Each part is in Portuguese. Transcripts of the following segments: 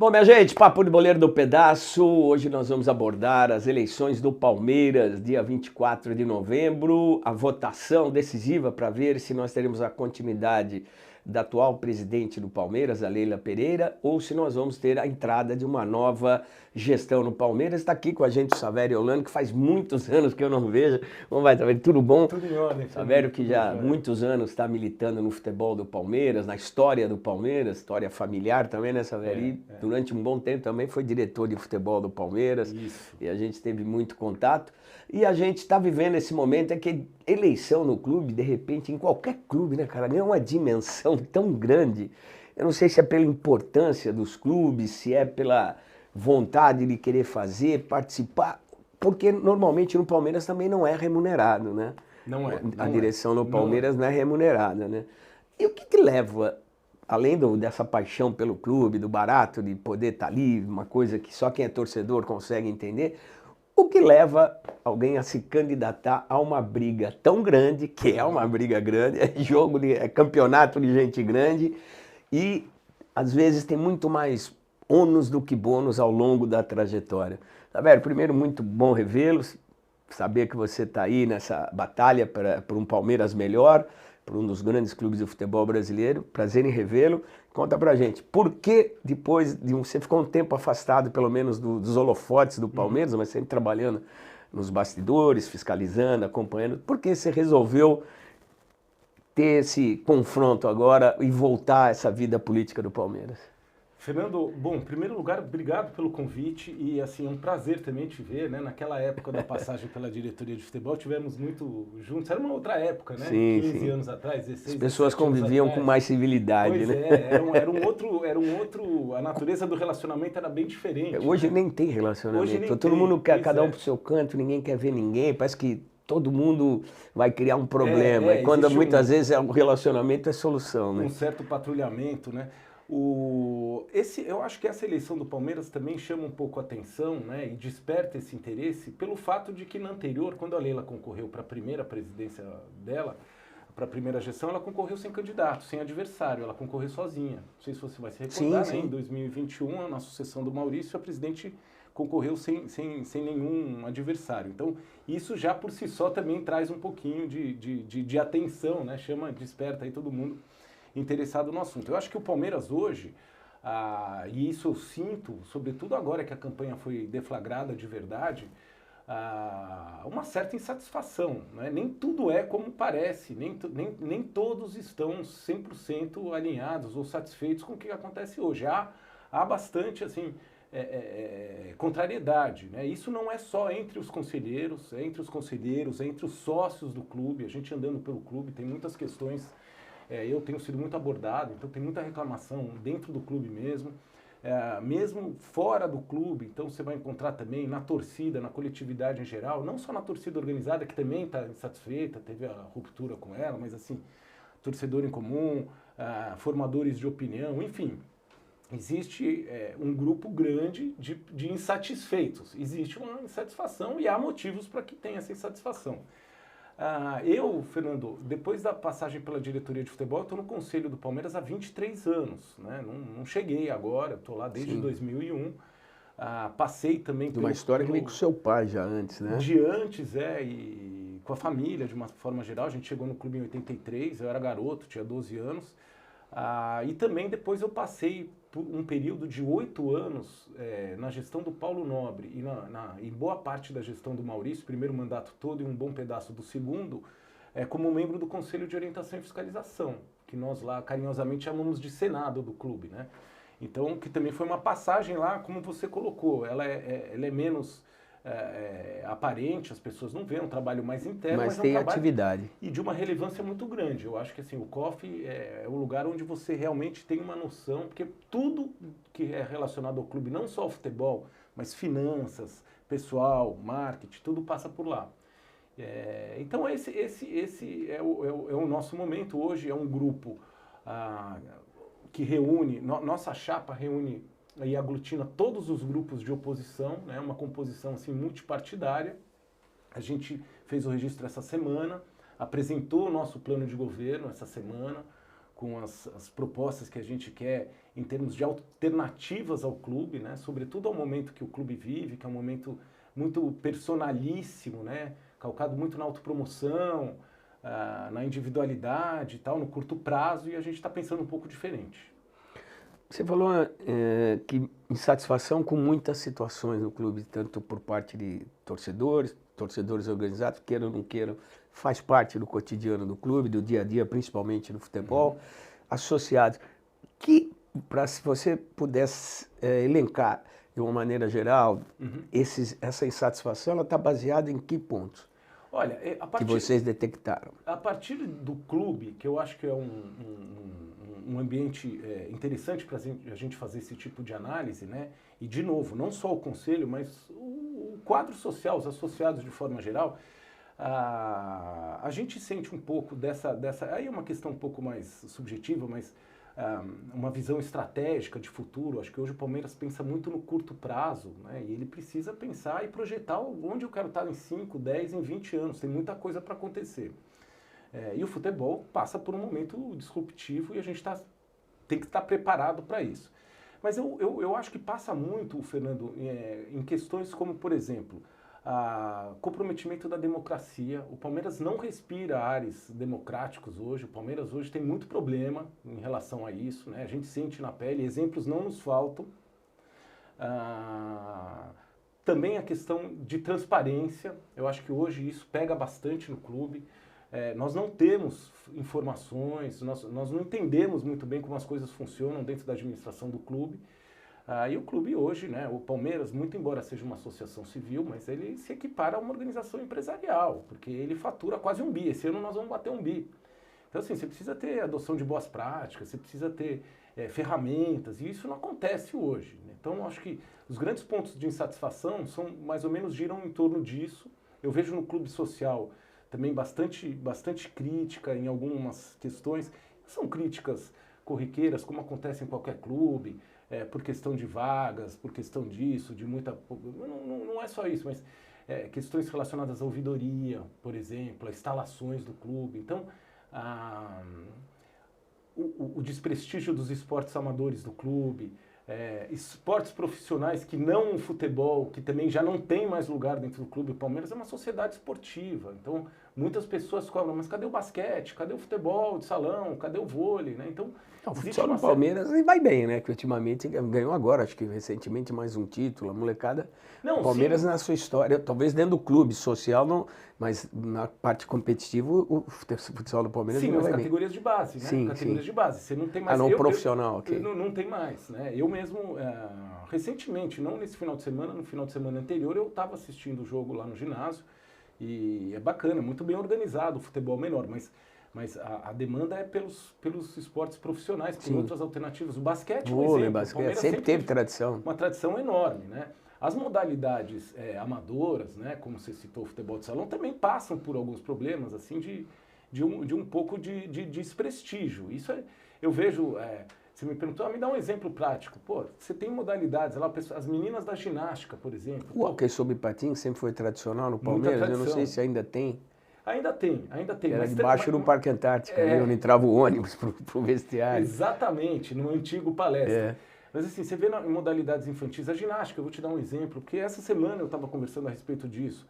Bom, minha gente, Papo de Boleiro do Pedaço. Hoje nós vamos abordar as eleições do Palmeiras, dia 24 de novembro, a votação decisiva para ver se nós teremos a continuidade da atual presidente do Palmeiras, a Leila Pereira, ou se nós vamos ter a entrada de uma nova gestão no Palmeiras. Está aqui com a gente o Savério Holanda, que faz muitos anos que eu não vejo. Como vai, Savério? Tudo bom? Tudo em ordem. Savério que já há muitos anos está militando no futebol do Palmeiras, na história do Palmeiras, história familiar também, né, Savério? Durante um bom tempo também foi diretor de futebol do Palmeiras. Isso. E a gente teve muito contato. E a gente está vivendo esse momento, é que eleição no clube, de repente, em qualquer clube, né, cara, ganha uma dimensão tão grande. Eu não sei se é pela importância dos clubes, se é pela vontade de querer fazer, participar, porque normalmente no Palmeiras também não é remunerado, né? Não é. A direção no Palmeiras não é remunerada, né? E o que leva, além dessa paixão pelo clube, do barato de poder estar ali, uma coisa que só quem é torcedor consegue entender, o que leva alguém a se candidatar a uma briga tão grande, que é uma briga grande, é campeonato de gente grande, e às vezes tem muito mais ônus do que bônus ao longo da trajetória. Saber, primeiro, muito bom revê-los, saber que você está aí nessa batalha por um Palmeiras melhor, por um dos grandes clubes do futebol brasileiro. Prazer em revê-lo. Conta pra gente, por que depois de você ficou um tempo afastado, pelo menos dos holofotes do Palmeiras, mas sempre trabalhando nos bastidores, fiscalizando, acompanhando, por que você resolveu ter esse confronto agora e voltar a essa vida política do Palmeiras? Fernando, bom, em primeiro lugar, obrigado pelo convite e, assim, é um prazer também te ver, né? Naquela época da passagem pela diretoria de futebol, tivemos muito juntos, era uma outra época, né? Sim, 15 sim. anos atrás, 16, As pessoas 17 anos conviviam atrás. com mais civilidade, Pois né? era um outro, a natureza do relacionamento era bem diferente. Hoje né? nem tem relacionamento. Hoje nem Todo tem, mundo quer, pois cada um é. pro seu canto, ninguém quer ver ninguém. Parece que todo mundo vai criar um problema. E quando Existe muitas vezes o relacionamento é solução, né? um certo patrulhamento, né? Eu acho que essa eleição do Palmeiras também chama um pouco a atenção, né, e desperta esse interesse pelo fato de que na anterior, quando a Leila concorreu para a primeira presidência dela, para a primeira gestão, ela concorreu sem candidato, sem adversário, ela concorreu sozinha. Não sei se você vai se recordar, Sim, né? sim. Em 2021, na sucessão do Maurício, a presidente concorreu sem nenhum adversário. Então, isso já por si só também traz um pouquinho de atenção, né? Desperta aí todo mundo interessado no assunto. Eu acho que o Palmeiras hoje, e isso eu sinto, sobretudo agora que a campanha foi deflagrada de verdade, uma certa insatisfação. Né? Nem tudo é como parece, nem todos estão 100% alinhados ou satisfeitos com o que acontece hoje. Há bastante assim, contrariedade. Né? Isso não é só entre os conselheiros, é entre os sócios do clube, a gente andando pelo clube, tem muitas questões. Eu tenho sido muito abordado, então tem muita reclamação dentro do clube mesmo, mesmo fora do clube, então você vai encontrar também na torcida, na coletividade em geral, não só na torcida organizada, que também está insatisfeita, teve a ruptura com ela, mas assim, torcedor em comum, formadores de opinião, enfim, existe um grupo grande de insatisfeitos, existe uma insatisfação e há motivos para que tenha essa insatisfação. Fernando, depois da passagem pela diretoria de futebol, eu estou no conselho do Palmeiras há 23 anos, né? Não cheguei agora, estou lá desde 2001. Passei também De uma história que veio com seu pai já antes, né? De antes, e com a família, de uma forma geral. A gente chegou no clube em 83, eu era garoto, tinha 12 anos. E também depois eu passei por um período de 8 anos na gestão do Paulo Nobre e em boa parte da gestão do Maurício, primeiro mandato todo e um bom pedaço do segundo, como membro do Conselho de Orientação e Fiscalização, que nós lá carinhosamente chamamos de Senado do clube, né? Então, que também foi uma passagem lá, como você colocou, ela é menos aparente, as pessoas não veem, é um trabalho mais interno, Mas é um tem trabalho atividade. e de uma relevância muito grande. Eu acho que assim, o COF é o lugar onde você realmente tem uma noção, porque tudo que é relacionado ao clube, não só o futebol, mas finanças, pessoal, marketing, tudo passa por lá. Então esse é o nosso momento hoje, é um grupo que reúne, nossa chapa reúne e aglutina todos os grupos de oposição, né, uma composição assim, multipartidária. A gente fez o registro essa semana, apresentou o nosso plano de governo essa semana, com as propostas que a gente quer em termos de alternativas ao clube, né? Sobretudo ao momento que o clube vive, que é um momento muito personalíssimo, né? Calcado muito na autopromoção, na individualidade e tal, no curto prazo, e a gente está pensando um pouco diferente. Você falou que insatisfação com muitas situações no clube, tanto por parte de torcedores organizados, queiram ou não queiram, faz parte do cotidiano do clube, do dia a dia, principalmente no futebol, associados. Se você pudesse elencar de uma maneira geral, essa insatisfação, ela está baseada em que pontos? Olha, que vocês detectaram? A partir do clube, que eu acho que é um ambiente interessante para a gente fazer esse tipo de análise, né? E, de novo, não só o conselho, mas o quadro social, os associados de forma geral, a gente sente um pouco dessa... Aí é uma questão um pouco mais subjetiva, mas uma visão estratégica de futuro. Acho que hoje o Palmeiras pensa muito no curto prazo, né? E ele precisa pensar e projetar onde eu quero estar em 5, 10, em 20 anos. Tem muita coisa para acontecer. E o futebol passa por um momento disruptivo e a gente tem que estar preparado para isso. Mas eu acho que passa muito, Fernando, em questões como, por exemplo, comprometimento da democracia. O Palmeiras não respira ares democráticos hoje. O Palmeiras hoje tem muito problema em relação a isso, né? A gente sente na pele, exemplos não nos faltam. Também a questão de transparência. Eu acho que hoje isso pega bastante no clube. Nós não temos informações, nós não entendemos muito bem como as coisas funcionam dentro da administração do clube. E o clube hoje, né, o Palmeiras, muito embora seja uma associação civil, mas ele se equipara a uma organização empresarial, porque ele fatura quase 1 bi. Esse ano nós vamos bater 1 bi. Então, assim, você precisa ter adoção de boas práticas, você precisa ter ferramentas, e isso não acontece hoje, né? Então, acho que os grandes pontos de insatisfação são, mais ou menos, giram em torno disso. Eu vejo no clube social também bastante crítica em algumas questões. São críticas corriqueiras, como acontece em qualquer clube, por questão de vagas, por questão disso, de muita... Não é só isso, mas questões relacionadas à ouvidoria, por exemplo, a instalações do clube. Então, o desprestígio dos esportes amadores do clube, esportes profissionais que não o futebol, que também já não tem mais lugar dentro do clube. O Palmeiras é uma sociedade esportiva, então muitas pessoas cobram, mas cadê o basquete, cadê o futebol de salão, cadê o vôlei, né? Então, o futebol no Palmeiras vai bem, né? Que ultimamente ganhou agora, acho que recentemente mais um título, a molecada. Não, o Palmeiras, sim, na sua história, talvez dentro do clube social, não, mas na parte competitiva o futsal do Palmeiras sim, não vai bem. Sim, categorias de base, né? Sim, categorias sim. de base. Você não tem mais... não profissional, ok. Não tem mais, né? Eu mesmo, recentemente, não nesse final de semana, no final de semana anterior, eu estava assistindo o jogo lá no ginásio, e é bacana, muito bem organizado o futebol menor, mas a demanda é pelos esportes profissionais, por outras alternativas. O basquete, por exemplo, basquete sempre teve tradição. Uma tradição enorme, né? As modalidades amadoras, né, como você citou o futebol de salão, também passam por alguns problemas assim de um pouco de desprestígio. Isso eu vejo... Você me perguntou, me dá um exemplo prático. Pô, você tem modalidades, lá, as meninas da ginástica, por exemplo. O hockey sobre patins sempre foi tradicional no Palmeiras, eu não sei se ainda tem. Ainda tem. Era debaixo do Parque Antártica, onde entrava o ônibus pro vestiário. Exatamente, no antigo palestra. Mas assim, você vê em modalidades infantis, a ginástica, eu vou te dar um exemplo, porque essa semana eu estava conversando a respeito disso.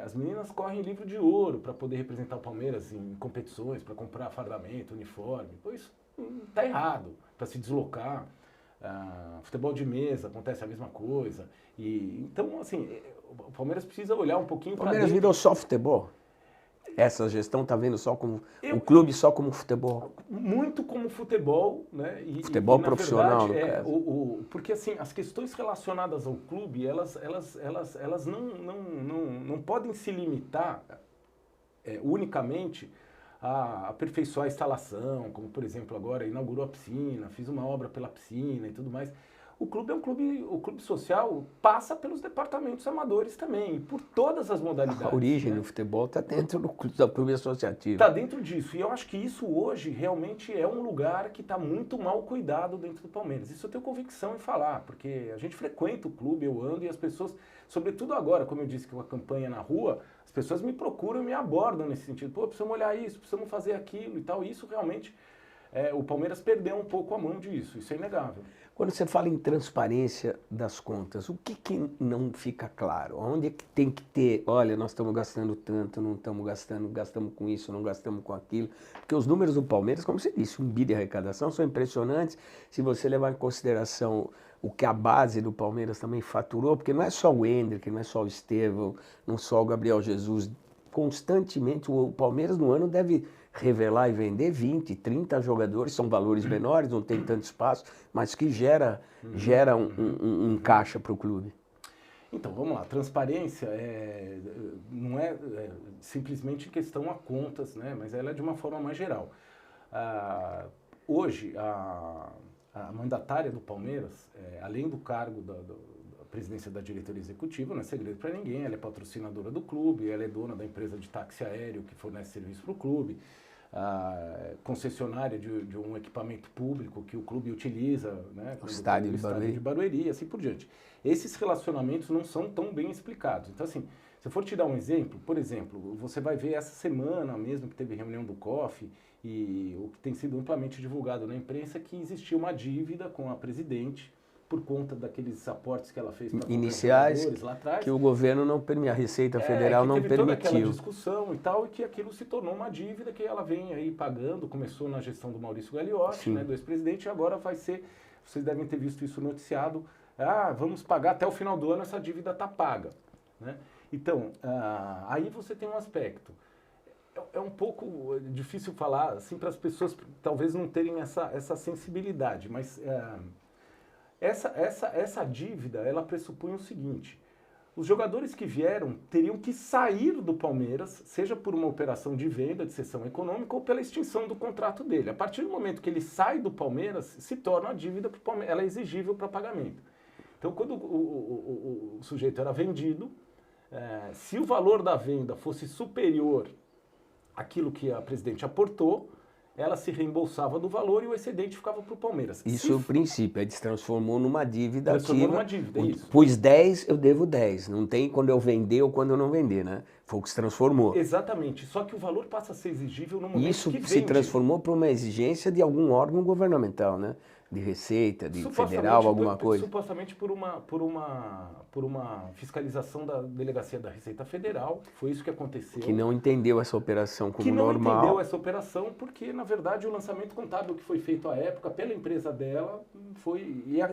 As meninas correm livro de ouro para poder representar o Palmeiras em competições, para comprar fardamento, uniforme. Pô, isso está errado, para se deslocar. Futebol de mesa acontece a mesma coisa. Então, assim, o Palmeiras precisa olhar um pouquinho para dentro. O Palmeiras virou só futebol? Essa gestão está vendo só como o clube só como futebol? Muito como futebol, né? Futebol profissional, no caso. Porque assim, as questões relacionadas ao clube, elas não podem se limitar unicamente a aperfeiçoar a instalação, como por exemplo agora inaugurou a piscina, fiz uma obra pela piscina e tudo mais. O clube o clube social passa pelos departamentos amadores também, por todas as modalidades. A origem do futebol está dentro do clube associativo. Está dentro disso, e eu acho que isso hoje realmente é um lugar que está muito mal cuidado dentro do Palmeiras. Isso eu tenho convicção em falar, porque a gente frequenta o clube, eu ando, e as pessoas, sobretudo agora, como eu disse que uma campanha na rua, as pessoas me procuram e me abordam nesse sentido. Pô, precisamos olhar isso, precisamos fazer aquilo e tal, e isso realmente... o Palmeiras perdeu um pouco a mão disso, isso é inegável. Quando você fala em transparência das contas, o que não fica claro? Onde é que tem que ter, olha, nós estamos gastando tanto, não estamos gastando, gastamos com isso, não gastamos com aquilo. Porque os números do Palmeiras, como você disse, 1 bi de arrecadação são impressionantes. Se você levar em consideração o que a base do Palmeiras também faturou, porque não é só o Hendrick, não é só o Estevão, não é só o Gabriel Jesus. Constantemente o Palmeiras no ano deve revelar e vender 20, 30 jogadores, são valores menores, não tem tanto espaço, mas que gera um caixa para o clube. Então, vamos lá, transparência não é simplesmente questão a contas, né? Mas ela é de uma forma mais geral. Hoje, a mandatária do Palmeiras, além do cargo da presidência da diretoria executiva, não é segredo para ninguém, ela é patrocinadora do clube, ela é dona da empresa de táxi aéreo que fornece serviço para o clube, concessionária de um equipamento público que o clube utiliza, né, o estádio de Barueri, assim por diante. Esses relacionamentos não são tão bem explicados. Então, assim, se eu for te dar um exemplo, por exemplo, você vai ver essa semana mesmo que teve reunião do COF e o que tem sido amplamente divulgado na imprensa que existia uma dívida com a presidente por conta daqueles aportes que ela fez para iniciais lá atrás, que o governo não permitiu, a Receita Federal não permitiu. Toda aquela discussão e tal, e que aquilo se tornou uma dívida que ela vem aí pagando, começou na gestão do Maurício Gagliotti, né, do ex-presidente, e agora vai ser, vocês devem ter visto isso noticiado, vamos pagar até o final do ano, essa dívida está paga, né? Então, aí você tem um aspecto. É um pouco difícil falar assim para as pessoas talvez não terem essa sensibilidade, mas essa dívida, ela pressupõe o seguinte: os jogadores que vieram teriam que sair do Palmeiras, seja por uma operação de venda, de cessão econômica, ou pela extinção do contrato dele. A partir do momento que ele sai do Palmeiras, se torna a dívida para o Palmeiras, ela é exigível para pagamento. Então, quando o sujeito era vendido, se o valor da venda fosse superior àquilo que a presidente aportou, ela se reembolsava do valor e o excedente ficava para o Palmeiras. Isso é o princípio, ele se transformou numa dívida transformou ativa. Numa dívida, isso. Pus 10, eu devo 10. Não tem quando eu vender ou quando eu não vender, né? Foi o que se transformou. Exatamente, só que o valor passa a ser exigível no momento Isso que vende. se transformou para uma exigência de algum órgão governamental, né? De Receita, de Federal, alguma coisa. Supostamente por uma fiscalização da Delegacia da Receita Federal, foi isso que aconteceu. Que não entendeu essa operação como normal. Que não entendeu essa operação porque, na verdade, o lançamento contábil que foi feito à época pela empresa dela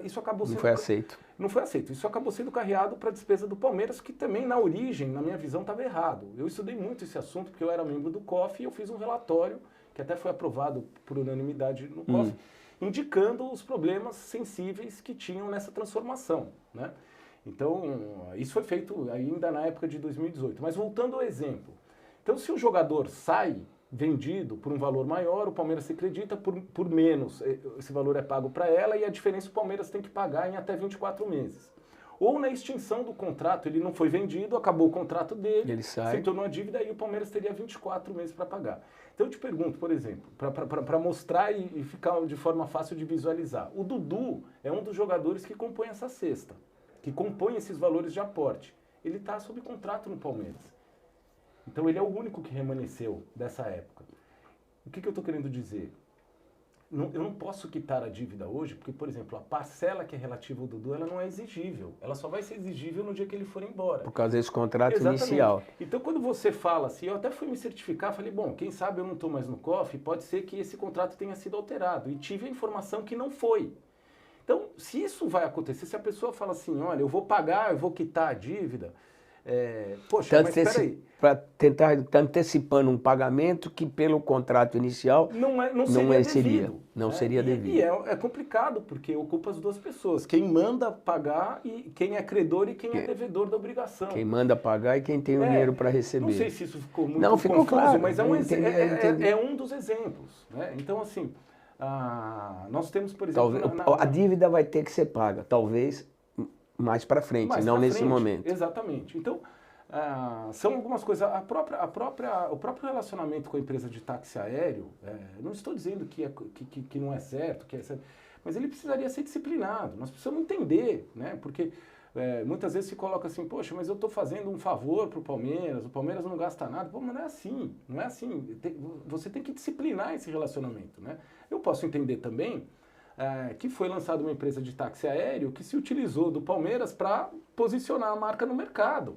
isso acabou sendo... Não foi aceito. Não foi aceito. Isso acabou sendo carreado para a despesa do Palmeiras, que também, na origem, na minha visão, estava errado. Eu estudei muito esse assunto porque eu era membro do COF e eu fiz um relatório, que até foi aprovado por unanimidade no COF, indicando os problemas sensíveis que tinham nessa transformação, né? Então, isso foi feito ainda na época de 2018. Mas voltando ao exemplo. Então, se o jogador sai vendido por um valor maior, o Palmeiras se acredita, por menos esse valor é pago para ela e a diferença o Palmeiras tem que pagar em até 24 meses. Ou na extinção do contrato, ele não foi vendido, acabou o contrato dele, ele sai, se tornou a dívida e o Palmeiras teria 24 meses para pagar. Então eu te pergunto, por exemplo, para mostrar e ficar de forma fácil de visualizar, o Dudu é um dos jogadores que compõe essa cesta, que compõe esses valores de aporte. Ele está sob contrato no Palmeiras. Então ele é o único que remanesceu dessa época. O que eu estou querendo dizer? Eu não posso quitar a dívida hoje, porque, por exemplo, a parcela que é relativa ao Dudu, ela não é exigível. Ela só vai ser exigível no dia que ele for embora. Por causa desse contrato inicial. Então, quando você fala assim, eu até fui me certificar, falei, bom, quem sabe eu não estou mais no COF, pode ser que esse contrato tenha sido alterado. E tive a informação que não foi. Então, se isso vai acontecer, se a pessoa fala assim, olha, eu vou pagar, eu vou quitar a dívida... poxa, mas peraí. Para tentar estar antecipando um pagamento que pelo contrato inicial não seria devido. E é complicado, porque ocupa as duas pessoas. Quem manda pagar e quem é credor e quem é devedor da obrigação. Quem manda pagar e quem tem o dinheiro para receber. Não sei se isso ficou muito confuso, claro, mas é um dos exemplos. Né? Então, assim, nós temos, por exemplo... A dívida vai ter que ser paga, talvez... mais para frente, não nesse momento. Exatamente. Então, são algumas coisas. O próprio relacionamento com a empresa de táxi aéreo, não estou dizendo que não é certo, que é certo, mas ele precisaria ser disciplinado. Nós precisamos entender, né? Porque muitas vezes se coloca assim, poxa, mas eu estou fazendo um favor para o Palmeiras não gasta nada. Pô, mas não é assim, não é assim. Você tem que disciplinar esse relacionamento, né? Eu posso entender também que foi lançada uma empresa de táxi aéreo que se utilizou do Palmeiras para posicionar a marca no mercado.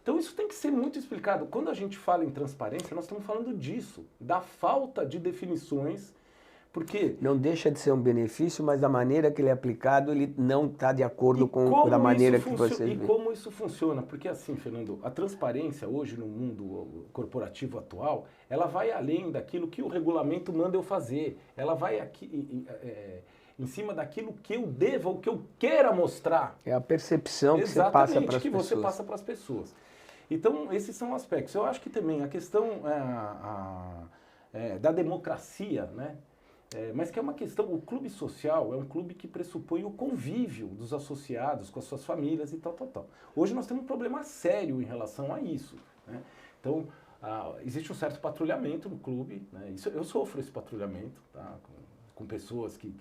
Então isso tem que ser muito explicado. Quando a gente fala em transparência, nós estamos falando disso, da falta de definições, porque... Não deixa de ser um benefício, mas da maneira que ele é aplicado, ele não está de acordo com a maneira que você vê. E como isso funciona? Porque assim, Fernando, a transparência hoje no mundo corporativo atual, ela vai além daquilo que o regulamento manda eu fazer. Ela vai aqui... em cima daquilo que eu deva, ou que eu queira mostrar. É a percepção que você passa para as pessoas. Que você passa para as pessoas. Então, esses são aspectos. Eu acho que também a questão da democracia, né? Mas que é uma questão, o clube social é um clube que pressupõe o convívio dos associados com as suas famílias e tal. Hoje nós temos um problema sério em relação a isso, né? Então, existe um certo patrulhamento no clube, né? Eu sofro esse patrulhamento, tá? Com pessoas que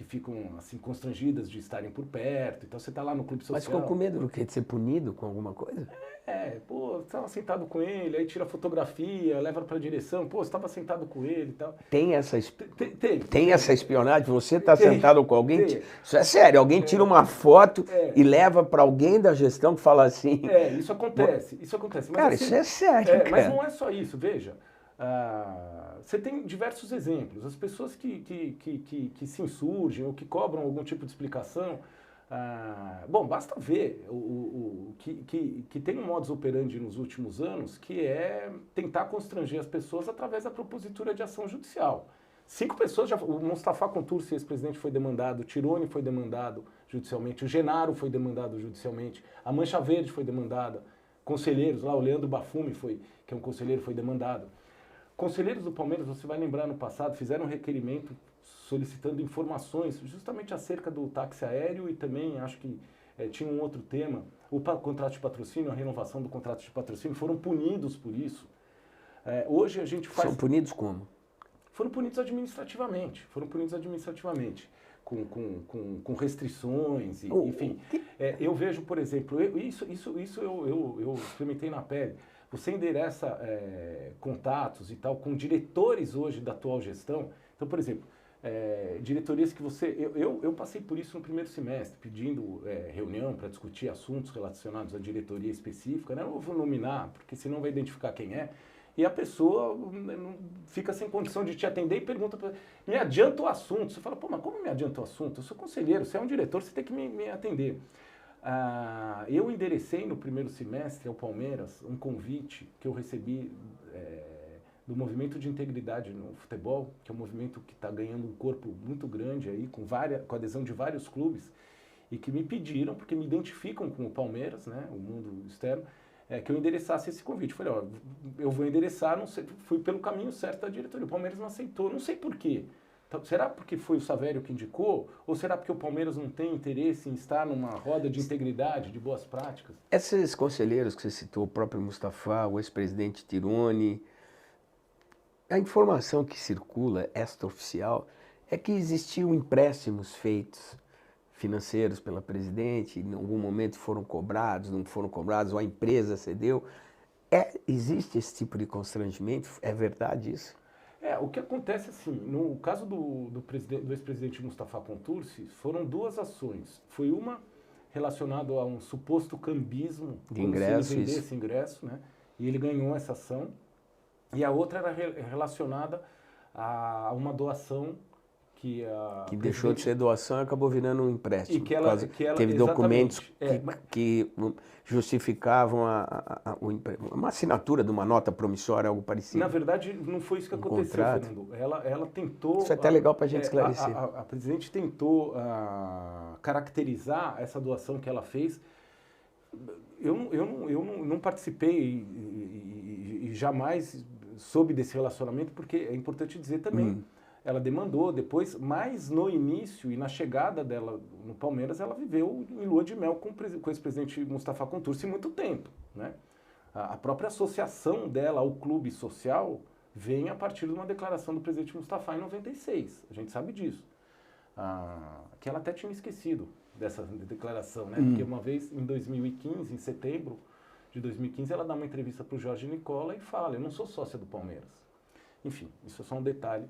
ficam assim constrangidas de estarem por perto. Então você está lá no clube social. Mas ficou com medo do quê? De ser punido com alguma coisa? Pô, você estava sentado com ele, aí tira fotografia, leva para a direção, pô, você estava sentado com ele e tal. Tem essa espionagem? Você está sentado com alguém? Isso é sério, alguém tira uma foto e leva para alguém da gestão que fala assim... Isso acontece. Mas, cara, assim, isso é sério, cara. Mas não é só isso, veja. Você tem diversos exemplos. As pessoas que se insurgem ou que cobram algum tipo de explicação... bom, basta ver que tem um modus operandi nos últimos anos que é tentar constranger as pessoas através da propositura de ação judicial. 5 pessoas o Mustafa Contursi, ex-presidente, foi demandado, o Tirone foi demandado judicialmente, o Genaro foi demandado judicialmente, a Mancha Verde foi demandada, conselheiros lá, o Leandro Bafumi, que é um conselheiro, foi demandado. Conselheiros do Palmeiras, você vai lembrar, no passado, fizeram um requerimento solicitando informações justamente acerca do táxi aéreo e também acho que tinha um outro tema, o contrato de patrocínio, a renovação do contrato de patrocínio, foram punidos por isso. Hoje a gente faz... São punidos como? Foram punidos administrativamente, com restrições, enfim. Eu vejo, por exemplo, isso eu experimentei na pele. Você endereça contatos e tal com diretores hoje da atual gestão. Então, por exemplo, diretorias que você... Eu passei por isso no primeiro semestre, pedindo reunião para discutir assuntos relacionados à diretoria específica, né? Não vou nominar, porque senão vai identificar quem é. E a pessoa fica sem condição de te atender e pergunta, me adianta o assunto. Você fala, pô, mas como me adianta o assunto? Eu sou conselheiro, você é um diretor, você tem que me atender. Eu enderecei no primeiro semestre ao Palmeiras um convite que eu recebi do Movimento de Integridade no Futebol, que é um movimento que está ganhando um corpo muito grande aí, com a adesão de vários clubes, e que me pediram, porque me identificam com o Palmeiras, né, o mundo externo, que eu endereçasse esse convite. Falei, ó, eu vou endereçar, não sei, fui pelo caminho certo da diretoria. O Palmeiras não aceitou, não sei por quê. Então, será porque foi o Savério que indicou? Ou será porque o Palmeiras não tem interesse em estar numa roda de integridade, de boas práticas? Esses conselheiros que você citou, o próprio Mustafa, o ex-presidente Tirone, a informação que circula, extraoficial, é que existiam empréstimos feitos financeiros pela presidente, em algum momento foram cobrados, não foram cobrados, ou a empresa cedeu. Existe esse tipo de constrangimento? É verdade isso? O que acontece assim, no caso do ex-presidente Mustafa Contursi, foram 2 ações. Foi uma relacionada a um suposto cambismo, de ingresso, se ele vendesse ingresso, né? E ele ganhou essa ação. E a outra era relacionada a uma doação que deixou de ser doação e acabou virando um empréstimo. E que ela teve documentos que justificavam uma assinatura de uma nota promissória, algo parecido. Na verdade, não foi isso que aconteceu, Fernando. Ela tentou... Isso é até legal para a gente esclarecer. A presidente tentou caracterizar essa doação que ela fez. Eu não participei e jamais soube desse relacionamento, porque é importante dizer também... Ela demandou depois, mas no início e na chegada dela no Palmeiras, ela viveu em lua de mel com o ex-presidente Mustafa Contursi muito tempo, né? A própria associação dela ao clube social vem a partir de uma declaração do presidente Mustafa em 96, a gente sabe disso. que ela até tinha esquecido dessa declaração, né? Porque uma vez, em 2015, em setembro de 2015, ela dá uma entrevista para o Jorge Nicola e fala, eu não sou sócia do Palmeiras. Enfim, isso é só um detalhe.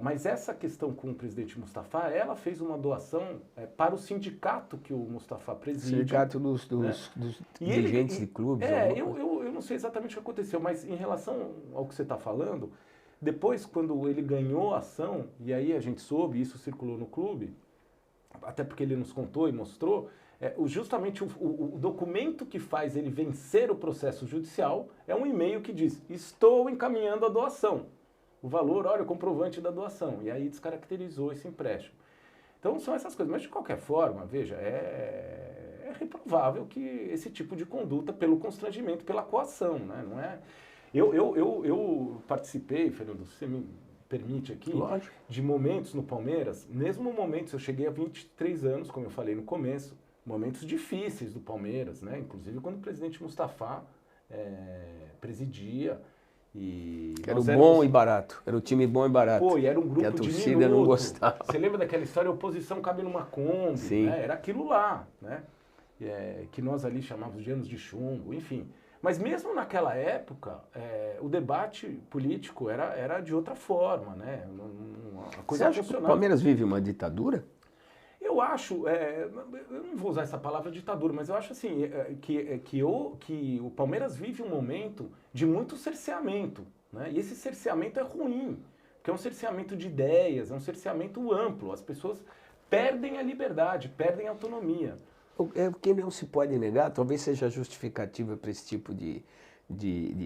Mas essa questão com o presidente Mustafa, ela fez uma doação para o sindicato que o Mustafa preside. Sindicato dos dirigentes de clubes. Eu não sei exatamente o que aconteceu, mas em relação ao que você está falando, depois, quando ele ganhou a ação, e aí a gente soube, isso circulou no clube, até porque ele nos contou e mostrou, justamente o documento que faz ele vencer o processo judicial é um e-mail que diz, estou encaminhando a doação. O valor, olha, o comprovante da doação. E aí descaracterizou esse empréstimo. Então são essas coisas. Mas de qualquer forma, veja, é reprovável que esse tipo de conduta, pelo constrangimento, pela coação, né? Não é... Eu participei, Fernando, se você me permite aqui, Lógico, de momentos no Palmeiras, mesmo momentos, eu cheguei a 23 anos, como eu falei no começo, momentos difíceis do Palmeiras, né? Inclusive quando o presidente Mustafa presidia. Era o bom e barato. Era o time bom e barato. Pô, e era um grupo que a de torcida minuto. não gostava. Você lembra daquela história, a oposição cabe numa Kombi, Sim. né? Era aquilo lá, né? Que nós ali chamávamos de anos de chumbo, enfim. Mas mesmo naquela época, o debate político era de outra forma, né? A coisa Você acha que o Palmeiras vive uma ditadura? Eu acho, eu não vou usar essa palavra ditadura, mas eu acho assim, que o Palmeiras vive um momento de muito cerceamento, né? E esse cerceamento é ruim, porque é um cerceamento de ideias, é um cerceamento amplo, as pessoas perdem a liberdade, perdem a autonomia. O que não se pode negar, talvez seja justificativa para esse tipo de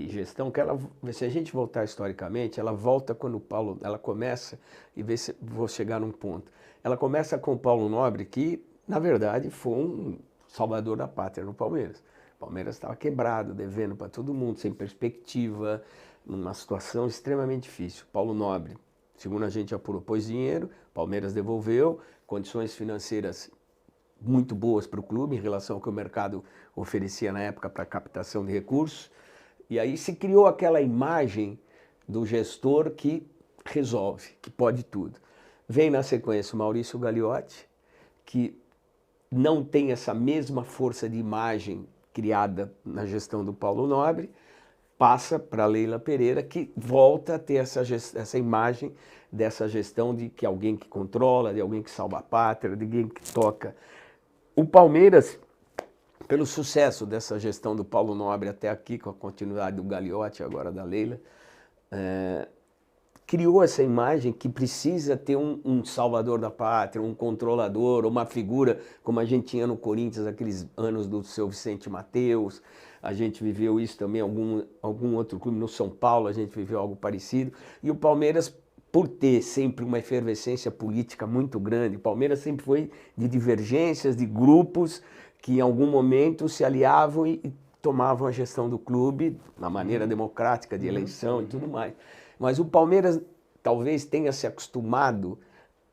gestão, que ela, se a gente voltar historicamente, ela volta quando o Paulo, ela começa, e vê se vou chegar num ponto, ela começa com o Paulo Nobre, que na verdade foi um salvador da pátria no Palmeiras. O Palmeiras estava quebrado, devendo para todo mundo, sem perspectiva, numa situação extremamente difícil. Paulo Nobre, segundo a gente apurou, pôs dinheiro, Palmeiras devolveu, condições financeiras muito boas para o clube em relação ao que o mercado oferecia na época para captação de recursos. E aí se criou aquela imagem do gestor que resolve, que pode tudo. Vem na sequência o Maurício Gagliotti, que não tem essa mesma força de imagem criada na gestão do Paulo Nobre, passa para a Leila Pereira, que volta a ter essa imagem dessa gestão de que alguém que controla, de alguém que salva a pátria, de alguém que toca. O Palmeiras, pelo sucesso dessa gestão do Paulo Nobre até aqui, com a continuidade do Gagliotti, agora da Leila, criou essa imagem que precisa ter um salvador da pátria, um controlador, uma figura como a gente tinha no Corinthians, aqueles anos do seu Vicente Mateus. A gente viveu isso também em algum outro clube, no São Paulo a gente viveu algo parecido. E o Palmeiras, por ter sempre uma efervescência política muito grande, o Palmeiras sempre foi de divergências, de grupos que em algum momento se aliavam e tomavam a gestão do clube na maneira democrática de eleição e tudo mais. Mas o Palmeiras talvez tenha se acostumado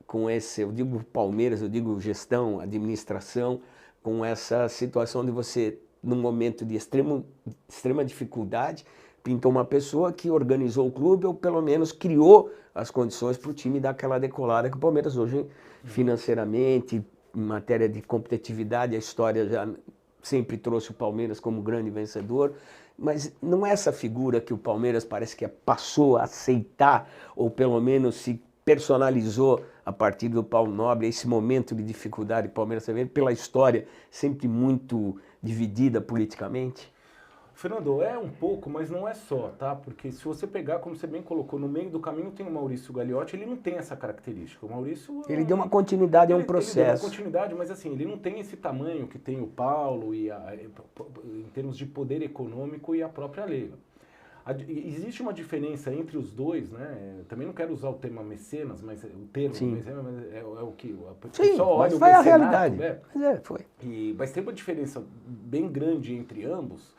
com esse, eu digo Palmeiras, eu digo gestão, administração, com essa situação de você, num momento de extrema dificuldade, pintou uma pessoa que organizou o clube ou pelo menos criou as condições para o time dar aquela decolada que o Palmeiras hoje, financeiramente, em matéria de competitividade, a história já sempre trouxe o Palmeiras como grande vencedor. Mas não é essa figura que o Palmeiras parece que passou a aceitar, ou pelo menos se personalizou a partir do Paulo Nobre, esse momento de dificuldade que o Palmeiras está vendo, pela história sempre muito dividida politicamente? Fernando, é um pouco, mas não é só, tá? Porque se você pegar, como você bem colocou, no meio do caminho tem o Maurício Gagliotti, ele não tem essa característica. O Maurício... Ele deu uma continuidade a um processo. Ele deu uma continuidade, mas assim, ele não tem esse tamanho que tem o Paulo, em termos de poder econômico e a própria Leila. Existe uma diferença entre os dois, né? Também não quero usar o termo mecenas, mas o termo mecenas é o que a pessoa olha, mas foi a realidade. Foi. Mas tem uma diferença bem grande entre ambos,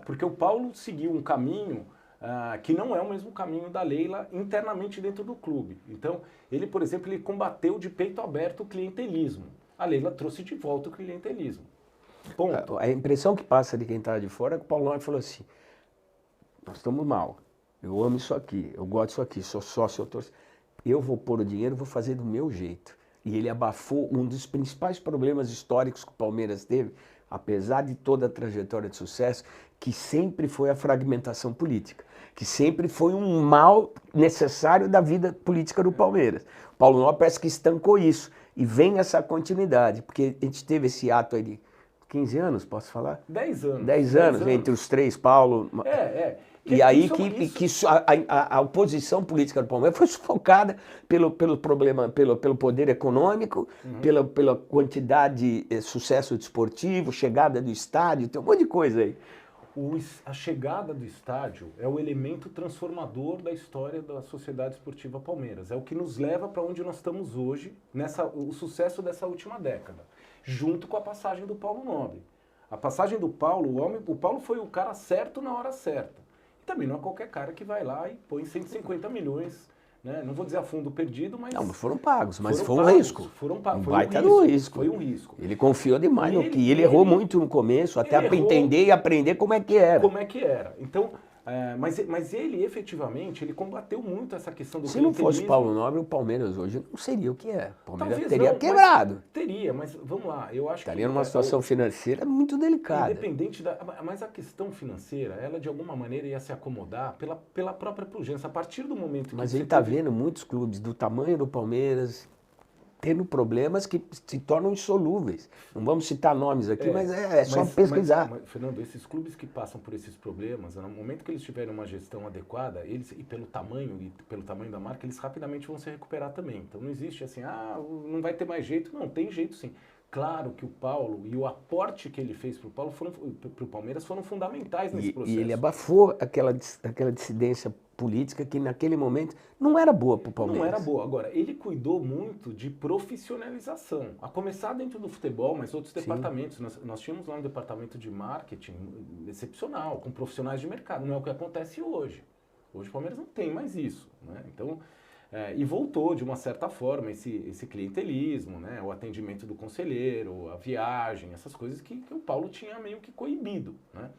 porque o Paulo seguiu um caminho que não é o mesmo caminho da Leila internamente dentro do clube. Então, ele, por exemplo, ele combateu de peito aberto o clientelismo. A Leila trouxe de volta o clientelismo. Ponto. A impressão que passa de quem está de fora é que o Paulo Nobre falou assim, nós estamos mal, eu amo isso aqui, eu gosto disso aqui, sou sócio, eu vou pôr o dinheiro, vou fazer do meu jeito. E ele abafou um dos principais problemas históricos que o Palmeiras teve, apesar de toda a trajetória de sucesso, que sempre foi a fragmentação política, que sempre foi um mal necessário da vida política do Palmeiras. O Paulo Nobre parece que estancou isso, e vem essa continuidade, porque a gente teve esse ato aí de 15 anos, posso falar? 10 anos. 10 anos, entre os três, Paulo... E aí a oposição política do Palmeiras foi sufocada pelo problema, pelo poder econômico, pela quantidade de sucesso desportivo, chegada do estádio, tem um monte de coisa aí. A chegada do estádio é o elemento transformador da história da Sociedade Esportiva Palmeiras. É o que nos leva para onde nós estamos hoje, o sucesso dessa última década, junto com a passagem do Paulo Nobre. A passagem do Paulo, o Paulo foi o cara certo na hora certa. Também não é qualquer cara que vai lá e põe 150 milhões, né? Não vou dizer a fundo perdido, mas... Não, foram pagos, mas foram foi um pagos, risco. Foram pagos, Foi um risco. Foi um risco. Ele confiou demais no que... Ele errou muito no começo, até entender e aprender como é que era. Como é que era. Então, mas ele efetivamente, ele combateu muito essa questão do Se não fosse Paulo Nobre, o Palmeiras hoje não seria o que é. O Palmeiras Talvez teria não, quebrado. Teria, mas vamos lá, eu acho Estaria numa situação financeira muito delicada. Independente mas a questão financeira, ela de alguma maneira ia se acomodar pela própria pujança. A partir do momento que... Mas ele está vendo muitos clubes do tamanho do Palmeiras tendo problemas que se tornam insolúveis. Não vamos citar nomes aqui, mas é só pesquisar. Mas, Fernando, esses clubes que passam por esses problemas, no momento que eles tiverem uma gestão adequada, e pelo tamanho da marca, eles rapidamente vão se recuperar também. Então não existe assim, não vai ter mais jeito. Não, tem jeito sim. Claro que o Paulo e o aporte que ele fez para o Palmeiras foram fundamentais nesse processo. E ele abafou aquela dissidência política que naquele momento não era boa para o Palmeiras. Não era boa. Agora, ele cuidou muito de profissionalização. A começar dentro do futebol, mas outros departamentos. Nós tínhamos lá um departamento de marketing excepcional, com profissionais de mercado. Não é o que acontece hoje. Hoje o Palmeiras não tem mais isso, né? Então... e voltou, de uma certa forma, esse clientelismo, né? O atendimento do conselheiro, a viagem, essas coisas que o Paulo tinha meio que coibido, né?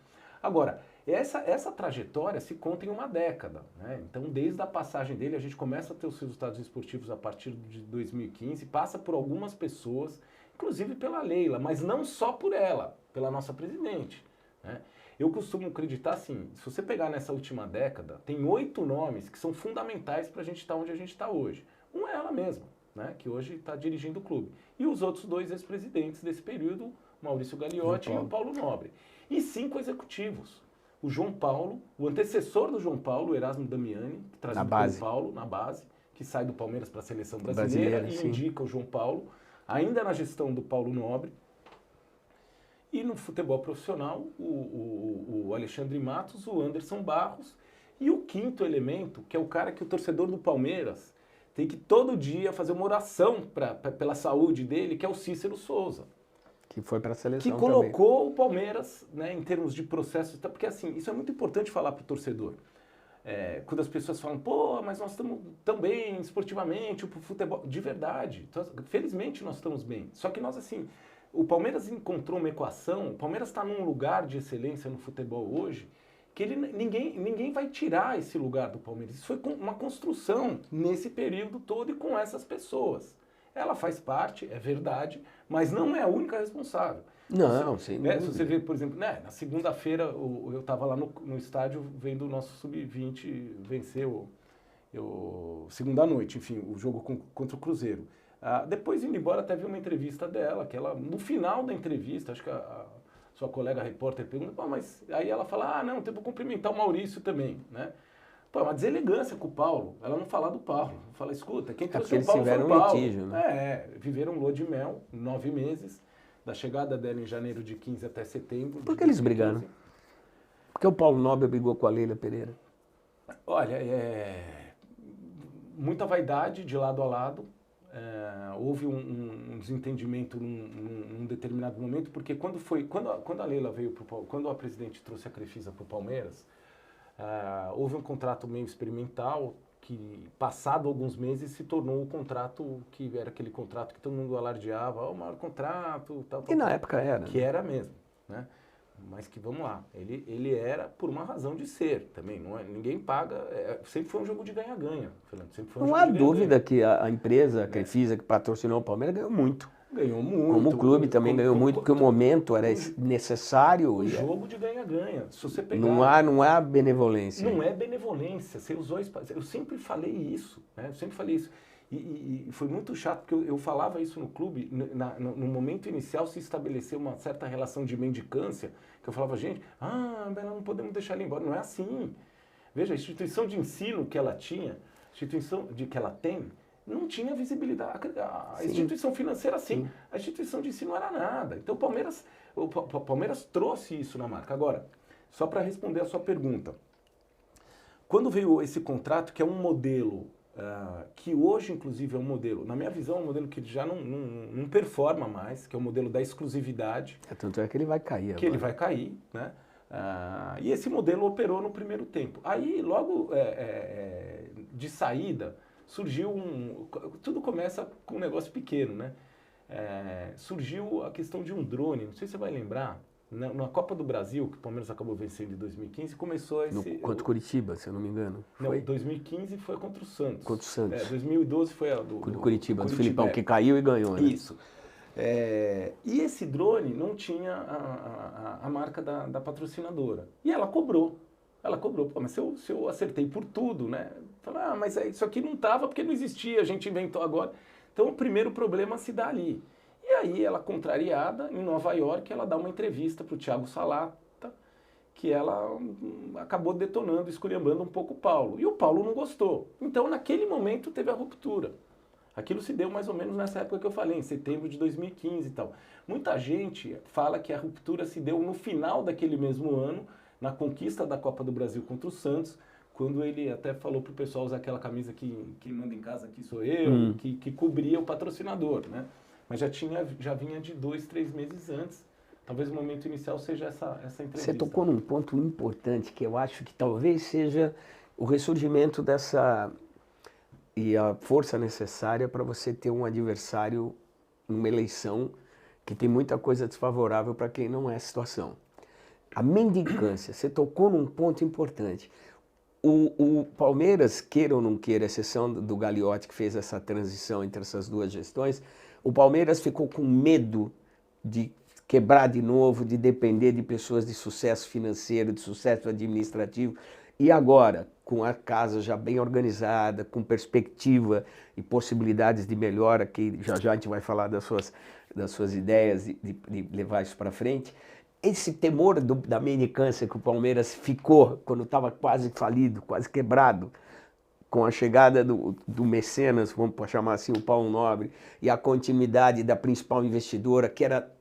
Agora, essa trajetória se conta em uma década, né? Então, desde a passagem dele, a gente começa a ter os resultados esportivos a partir de 2015, passa por algumas pessoas, inclusive pela Leila, mas não só por ela, pela nossa presidente, né? Eu costumo acreditar assim, se você pegar nessa última década, tem 8 nomes que são fundamentais para a gente estar onde a gente está hoje. Um é ela mesma, né, que hoje está dirigindo o clube. E os outros 2 ex-presidentes desse período, Maurício Gagliotti e o Paulo Nobre. E 5 executivos. O João Paulo, o antecessor do João Paulo, o Erasmo Damiani, trazido pelo Paulo, na base, que sai do Palmeiras para a seleção brasileira e indica o João Paulo, ainda na gestão do Paulo Nobre. E no futebol profissional, o Alexandre Matos, o Anderson Barros e o 5º elemento, que é o cara que o torcedor do Palmeiras tem que todo dia fazer uma oração pela saúde dele, que é o Cícero Souza. Que foi para a seleção que colocou o Palmeiras, né, em termos de processo, porque assim, isso é muito importante falar para o torcedor. Quando as pessoas falam, pô, mas nós estamos tão bem esportivamente, o futebol... De verdade, felizmente nós estamos bem. Só que nós, assim... O Palmeiras encontrou uma equação, o Palmeiras está num lugar de excelência no futebol hoje, que ninguém vai tirar esse lugar do Palmeiras. Isso foi uma construção nesse período todo e com essas pessoas. Ela faz parte, é verdade, mas não é a única responsável. Não, sem dúvida. Se você vê, por exemplo, né, na segunda-feira eu estava lá no estádio vendo o nosso Sub-20 vencer segunda noite, enfim, o jogo contra o Cruzeiro. Depois, indo embora, até vi uma entrevista dela, que ela, no final da entrevista, acho que a sua colega repórter pergunta, mas aí ela fala, não, tem que cumprimentar o Maurício também, né? Pô, uma deselegância com o Paulo, ela não falar do Paulo, fala, escuta, quem trouxe o Paulo foi o Paulo. Litígio, né? Viveram um lua de mel, 9 meses, da chegada dela em janeiro de 15 até setembro. Por que eles brigaram? Por que o Paulo Nobre brigou com a Leila Pereira? Olha, muita vaidade de lado a lado. Houve um desentendimento num determinado momento, porque quando a Leila veio quando a presidente trouxe a Crefisa para o Palmeiras, houve um contrato meio experimental que, passado alguns meses, se tornou o contrato que era aquele contrato que todo mundo alardeava, o maior contrato, tal. E na época era. Que era mesmo, né? mas que vamos lá, ele era por uma razão de ser também, não é, ninguém paga, sempre foi um jogo de ganha-ganha, Fernando, sempre foi um Não jogo há de ganha-ganha. dúvida que a empresa, a Crefisa, que patrocinou o Palmeiras, ganhou muito. Ganhou muito. Como o clube também ganhou muito, porque o momento era necessário. Um jogo de ganha-ganha. Se você pegar... Não há benevolência. Não é benevolência. Você usou eu sempre falei isso, né? Eu sempre falei isso. E foi muito chato, porque eu falava isso no clube, no momento inicial se estabeleceu uma certa relação de mendicância, que eu falava, gente, não podemos deixar ele embora. Não é assim. Veja, a instituição de ensino que ela tinha, a instituição que ela tem, não tinha visibilidade. A instituição financeira, sim. A instituição de ensino não era nada. Então o Palmeiras trouxe isso na marca. Agora, só para responder a sua pergunta, quando veio esse contrato, que é um modelo, que hoje, inclusive, é um modelo, na minha visão, é um modelo que já não performa mais, que é o modelo da exclusividade. Tanto é que ele vai cair agora. Que ele vai cair, né? E esse modelo operou no primeiro tempo. Aí, logo de saída, surgiu tudo começa com um negócio pequeno, né? Surgiu a questão de um drone, não sei se você vai lembrar, na Copa do Brasil, que o Palmeiras acabou vencendo em 2015, começou contra o Curitiba, se eu não me engano. Não, 2015 foi contra o Santos. Contra o Santos. 2012 foi a do Curitiba, do Filipão, que caiu e ganhou, né? Isso. E esse drone não tinha a marca da patrocinadora. E ela cobrou. Pô, mas se eu acertei por tudo, né? Falei, mas isso aqui não estava porque não existia, a gente inventou agora. Então o primeiro problema se dá ali. E aí ela, contrariada, em Nova York, ela dá uma entrevista para o Thiago Salata, que ela acabou detonando, esculhambando um pouco o Paulo. E o Paulo não gostou. Então naquele momento teve a ruptura. Aquilo se deu mais ou menos nessa época que eu falei, em setembro de 2015 e tal. Muita gente fala que a ruptura se deu no final daquele mesmo ano, na conquista da Copa do Brasil contra o Santos, quando ele até falou pro pessoal usar aquela camisa que manda em casa aqui sou eu, que cobria o patrocinador, né? Mas já vinha de 2, 3 meses antes. Talvez o momento inicial seja essa entrevista. Você tocou num ponto importante que eu acho que talvez seja o ressurgimento dessa... e a força necessária para você ter um adversário numa eleição que tem muita coisa desfavorável para quem não é a situação. A mendicância, você tocou num ponto importante. O Palmeiras, queira ou não queira, exceção do Gagliotti que fez essa transição entre essas duas gestões, o Palmeiras ficou com medo de quebrar de novo, de depender de pessoas de sucesso financeiro, de sucesso administrativo. E agora, com a casa já bem organizada, com perspectiva e possibilidades de melhora, que já a gente vai falar das suas ideias de levar isso para frente, esse temor da mendicância que o Palmeiras ficou quando estava quase falido, quase quebrado, com a chegada do mecenas, vamos chamar assim, o Paulo Nobre, e a continuidade da principal investidora, que era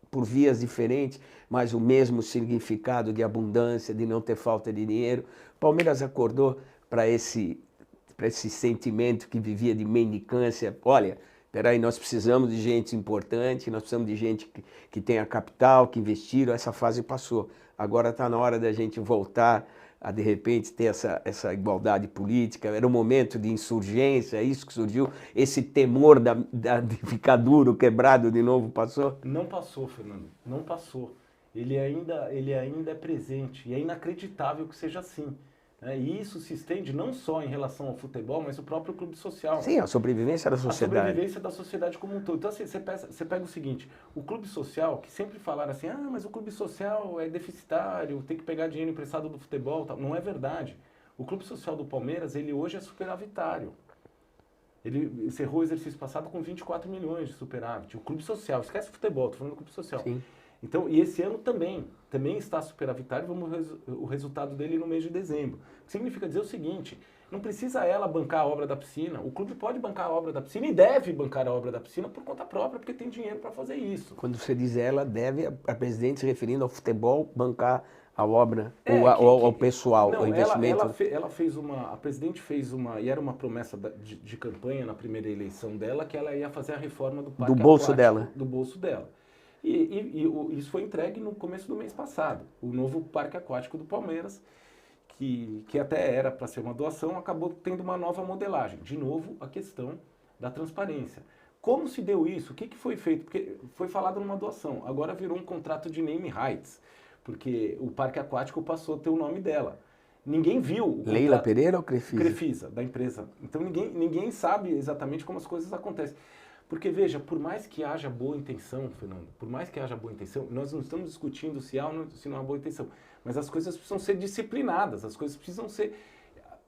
por vias diferentes, mas o mesmo significado de abundância, de não ter falta de dinheiro. O Palmeiras acordou para esse sentimento que vivia de mendicância. Olha, peraí, nós precisamos de gente importante, nós precisamos de gente que tenha capital, que investiram, essa fase passou. Agora está na hora da gente voltar a, de repente, ter essa igualdade política. Era um momento de insurgência, é isso que surgiu, esse temor de ficar duro, quebrado de novo, passou? Não passou, Fernando, não passou. Ele ainda é presente e é inacreditável que seja assim. E isso se estende não só em relação ao futebol, mas o próprio clube social. Sim, a sobrevivência da sociedade. A sobrevivência da sociedade como um todo. Então, assim, você pega o seguinte, o clube social, que sempre falaram assim, mas o clube social é deficitário, tem que pegar dinheiro emprestado do futebol, tal. Não é verdade. O clube social do Palmeiras, ele hoje é superavitário. Ele encerrou o exercício passado com 24 milhões de superávit. O clube social, esquece o futebol, estou falando do clube social. Sim. Então, e esse ano também está superavitário, vamos ver o resultado dele no mês de dezembro. O que significa dizer o seguinte, não precisa ela bancar a obra da piscina, o clube pode bancar a obra da piscina e deve bancar a obra da piscina por conta própria, porque tem dinheiro para fazer isso. Quando você diz ela, deve, a presidente se referindo ao futebol, bancar a obra, ou ao pessoal, não, ao investimento. A presidente fez uma, e era uma promessa de campanha na primeira eleição dela, que ela ia fazer a reforma do parque do bolso aquático, dela. Do bolso dela. E isso foi entregue no começo do mês passado. O novo parque aquático do Palmeiras, que até era para ser uma doação, acabou tendo uma nova modelagem. De novo, a questão da transparência. Como se deu isso? O que foi feito? Porque foi falado numa doação, agora virou um contrato de name rights. porque o parque aquático passou a ter o nome dela. Ninguém viu o Leila Pereira ou Crefisa? Crefisa, da empresa. Então ninguém sabe exatamente como as coisas acontecem. Porque, veja, por mais que haja boa intenção, Fernando, por mais que haja boa intenção, nós não estamos discutindo se há ou se não há boa intenção, mas as coisas precisam ser disciplinadas, as coisas precisam ser...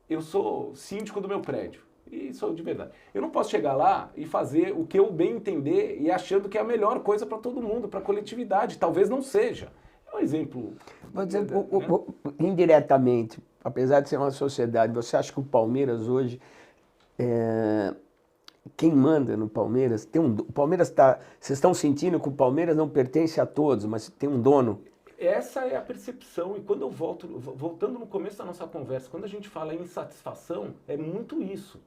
Eu sou síndico do meu prédio, e sou de verdade. Eu não posso chegar lá e fazer o que eu bem entender e achando que é a melhor coisa para todo mundo, para a coletividade. Talvez não seja. É um exemplo... Vou dizer, indiretamente, apesar de ser uma sociedade, você acha que o Palmeiras hoje... Quem manda no Palmeiras, o Palmeiras está... Vocês estão sentindo que o Palmeiras não pertence a todos, mas tem um dono? Essa é a percepção, e quando eu voltando no começo da nossa conversa, quando a gente fala em insatisfação, é muito isso,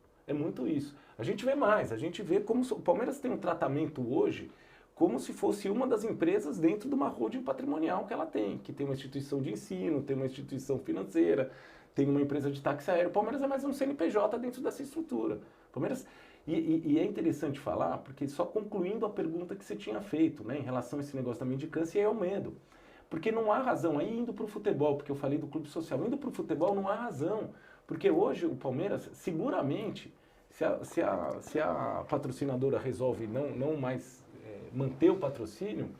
A gente vê mais, a gente vê como o Palmeiras tem um tratamento hoje como se fosse uma das empresas dentro de uma holding patrimonial que ela tem, que tem uma instituição de ensino, tem uma instituição financeira, tem uma empresa de táxi aéreo. O Palmeiras é mais um CNPJ dentro dessa estrutura. Palmeiras... E é interessante falar, porque só concluindo a pergunta que você tinha feito, né, em relação a esse negócio da mendicância, é o medo. Porque não há razão, aí indo para o futebol, porque eu falei do clube social, indo para o futebol não há razão. Porque hoje o Palmeiras, seguramente, se a patrocinadora resolve não mais manter o patrocínio,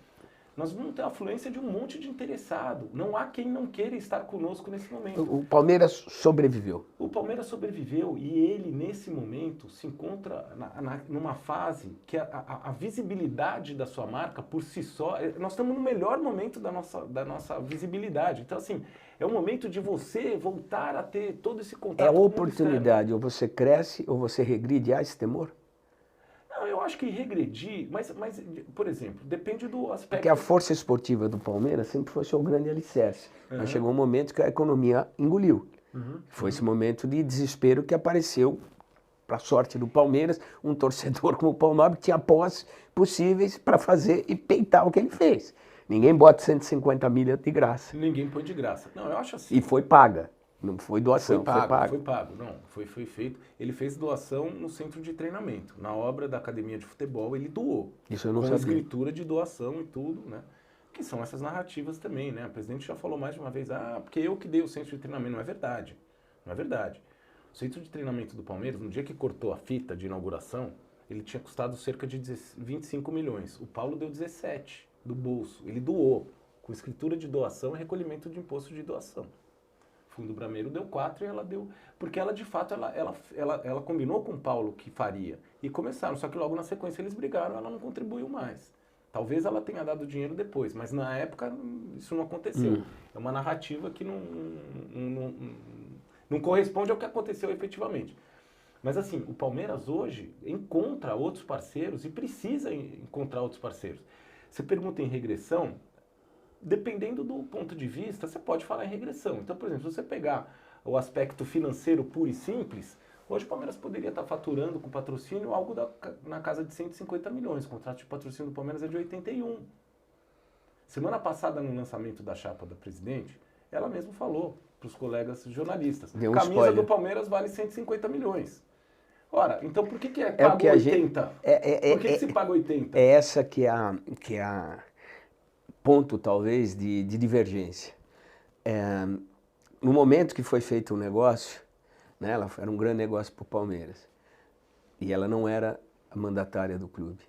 nós vamos ter a afluência de um monte de interessado. Não há quem não queira estar conosco nesse momento. O Palmeiras sobreviveu. O Palmeiras sobreviveu e ele, nesse momento, se encontra numa fase que a visibilidade da sua marca, por si só, nós estamos no melhor momento da nossa visibilidade. Então, assim, é o momento de você voltar a ter todo esse contato. É a oportunidade, ou você cresce ou você regride. Há esse temor? Não, eu acho que regredir, mas, por exemplo, depende do aspecto... Porque a força esportiva do Palmeiras sempre foi seu grande alicerce. Mas chegou um momento que a economia engoliu. Foi esse momento de desespero que apareceu, para a sorte do Palmeiras, um torcedor como o Paulo Nobre que tinha posses possíveis para fazer e peitar o que ele fez. Ninguém bota 150 milhas de graça. Ninguém põe de graça. Não, eu acho assim... E foi paga. Não foi doação, foi pago. Foi pago, não, foi feito. Ele fez doação no centro de treinamento. Na obra da academia de futebol, ele doou. Isso eu não sabia. Com escritura de doação e tudo, né? Que são essas narrativas também, né? O presidente já falou mais de uma vez, porque eu que dei o centro de treinamento. Não é verdade. Não é verdade. O centro de treinamento do Palmeiras, no dia que cortou a fita de inauguração, ele tinha custado cerca de 25 milhões. O Paulo deu 17 do bolso. Ele doou, com escritura de doação e recolhimento de imposto de doação. Fundo Brameiro deu 4 e ela deu... Porque ela, de fato, ela combinou com o Paulo que faria. E começaram, só que logo na sequência eles brigaram, ela não contribuiu mais. Talvez ela tenha dado dinheiro depois, mas na época isso não aconteceu. É uma narrativa que não corresponde ao que aconteceu efetivamente. Mas assim, o Palmeiras hoje encontra outros parceiros e precisa encontrar outros parceiros. Você pergunta em regressão... Dependendo do ponto de vista, você pode falar em regressão. Então, por exemplo, se você pegar o aspecto financeiro puro e simples, hoje o Palmeiras poderia estar faturando com patrocínio algo na casa de 150 milhões. O contrato de patrocínio do Palmeiras é de 81. Semana passada, no lançamento da chapa da presidente, ela mesma falou para os colegas jornalistas. Camisa spoiler. Do Palmeiras vale 150 milhões. Ora, então por que paga 80? Por que se paga 80? É essa que é a ponto, talvez, de divergência. No momento que foi feito o negócio, né, ela era um grande negócio para o Palmeiras, e ela não era a mandatária do clube.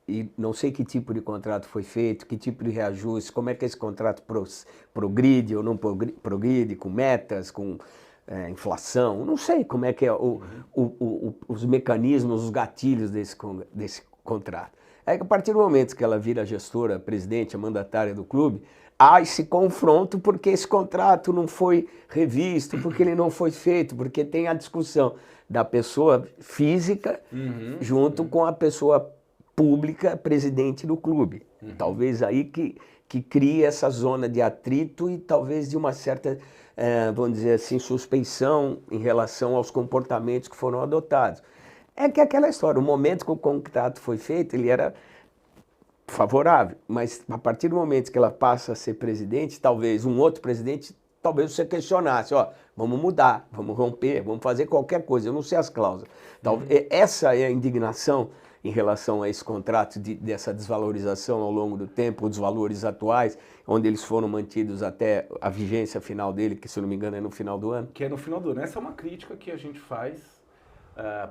E não sei que tipo de contrato foi feito, que tipo de reajuste, como é que esse contrato progride ou não progride, com metas, com inflação, não sei como é que é os mecanismos, os gatilhos desse contrato. É que a partir do momento que ela vira a gestora, a presidente, a mandatária do clube, há esse confronto porque esse contrato não foi revisto, porque ele não foi feito, porque tem a discussão da pessoa física junto com a pessoa pública, presidente do clube. Talvez aí que cria essa zona de atrito e talvez de uma certa, vamos dizer assim, suspeição em relação aos comportamentos que foram adotados. É que aquela história, o momento que o contrato foi feito, ele era favorável, mas a partir do momento que ela passa a ser presidente, talvez um outro presidente, talvez você questionasse, vamos mudar, vamos romper, vamos fazer qualquer coisa, eu não sei as cláusulas. Essa é a indignação em relação a esse contrato dessa desvalorização ao longo do tempo, os valores atuais, onde eles foram mantidos até a vigência final dele, que se eu não me engano é no final do ano? Que é no final do ano. Essa é uma crítica que a gente faz,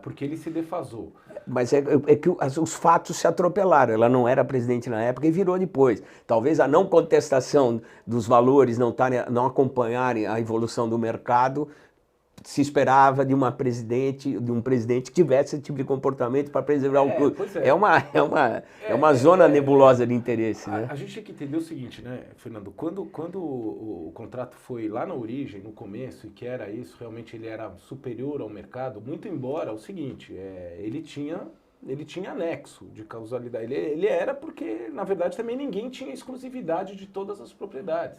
porque ele se defasou. Mas é que os fatos se atropelaram. Ela não era presidente na época e virou depois. Talvez a não contestação dos valores não acompanharem a evolução do mercado, se esperava de um presidente que tivesse esse tipo de comportamento para preservar o clube. É uma zona nebulosa de interesse, né? A gente tem que entender o seguinte, né, Fernando? Quando o contrato foi lá na origem, no começo, e que era isso, realmente ele era superior ao mercado, muito embora o seguinte, ele tinha anexo de causalidade. Ele era porque, na verdade, também ninguém tinha exclusividade de todas as propriedades.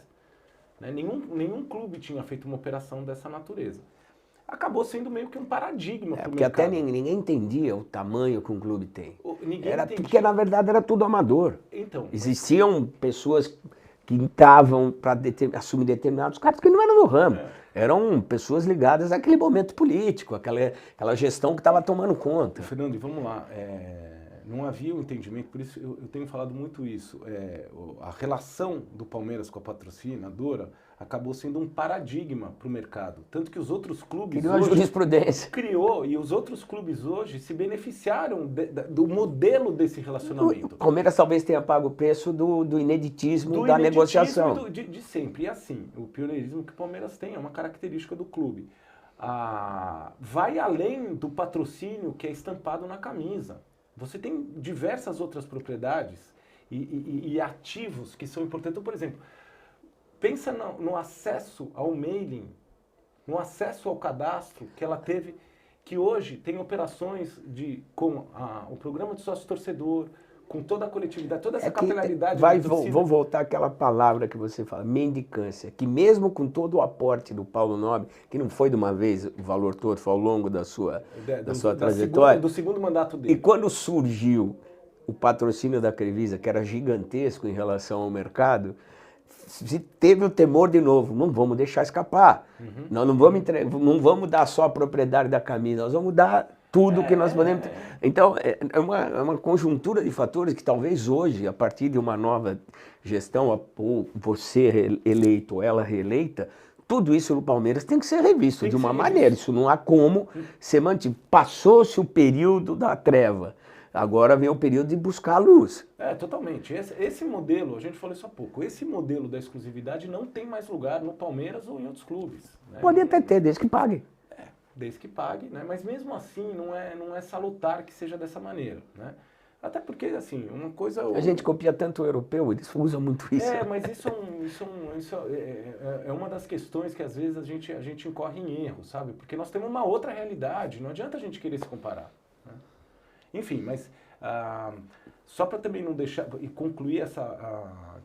Né? Nenhum clube tinha feito uma operação dessa natureza. Acabou sendo meio que um paradigma para o mercado. Porque até ninguém entendia o tamanho que um clube tem. Entendia. Porque, na verdade, era tudo amador. Então, existiam pessoas que entravam para assumir determinados cargos que não eram do ramo. Eram pessoas ligadas àquele momento político, aquela gestão que estava tomando conta. Fernando, e vamos lá. Não havia um entendimento, por isso eu tenho falado muito isso. A relação do Palmeiras com a patrocinadora acabou sendo um paradigma para o mercado. Tanto que os outros clubes criou hoje... a jurisprudência. E os outros clubes hoje se beneficiaram do modelo desse relacionamento. O Palmeiras talvez tenha pago o preço do ineditismo da negociação. De sempre. E assim, o pioneirismo que o Palmeiras tem é uma característica do clube. Vai além do patrocínio que é estampado na camisa. Você tem diversas outras propriedades e ativos que são importantes. Então, por exemplo, pensa no acesso ao mailing, no acesso ao cadastro que ela teve, que hoje tem operações com o programa de sócio-torcedor, com toda a coletividade, toda essa capilaridade. Vou voltar àquela palavra que você fala, mendicância, que mesmo com todo o aporte do Paulo Nobre, que não foi de uma vez o valor todo, foi ao longo da sua trajetória. Do segundo mandato dele. E quando surgiu o patrocínio da Crevisa, que era gigantesco em relação ao mercado, se teve o temor de novo, não vamos deixar escapar. Nós não vamos dar só a propriedade da camisa, nós vamos dar tudo que nós podemos. Então, é uma conjuntura de fatores que talvez hoje, a partir de uma nova gestão, ou você eleito ou ela reeleita, tudo isso no Palmeiras tem que ser revisto de uma maneira. Isso não há como ser mantido. Passou-se o período da treva. Agora vem o período de buscar a luz. Totalmente. Esse modelo, a gente falou isso há pouco, esse modelo da exclusividade não tem mais lugar no Palmeiras ou em outros clubes. Né? Pode até ter, desde que pague. Desde que pague, né? Mas mesmo assim não é salutar que seja dessa maneira. Né? Até porque, assim, uma coisa... A gente copia tanto o europeu, eles usam muito isso. Mas isso é uma das questões que às vezes a gente incorre em erro, sabe? Porque nós temos uma outra realidade, não adianta a gente querer se comparar. Né? Enfim, mas só para também não deixar e concluir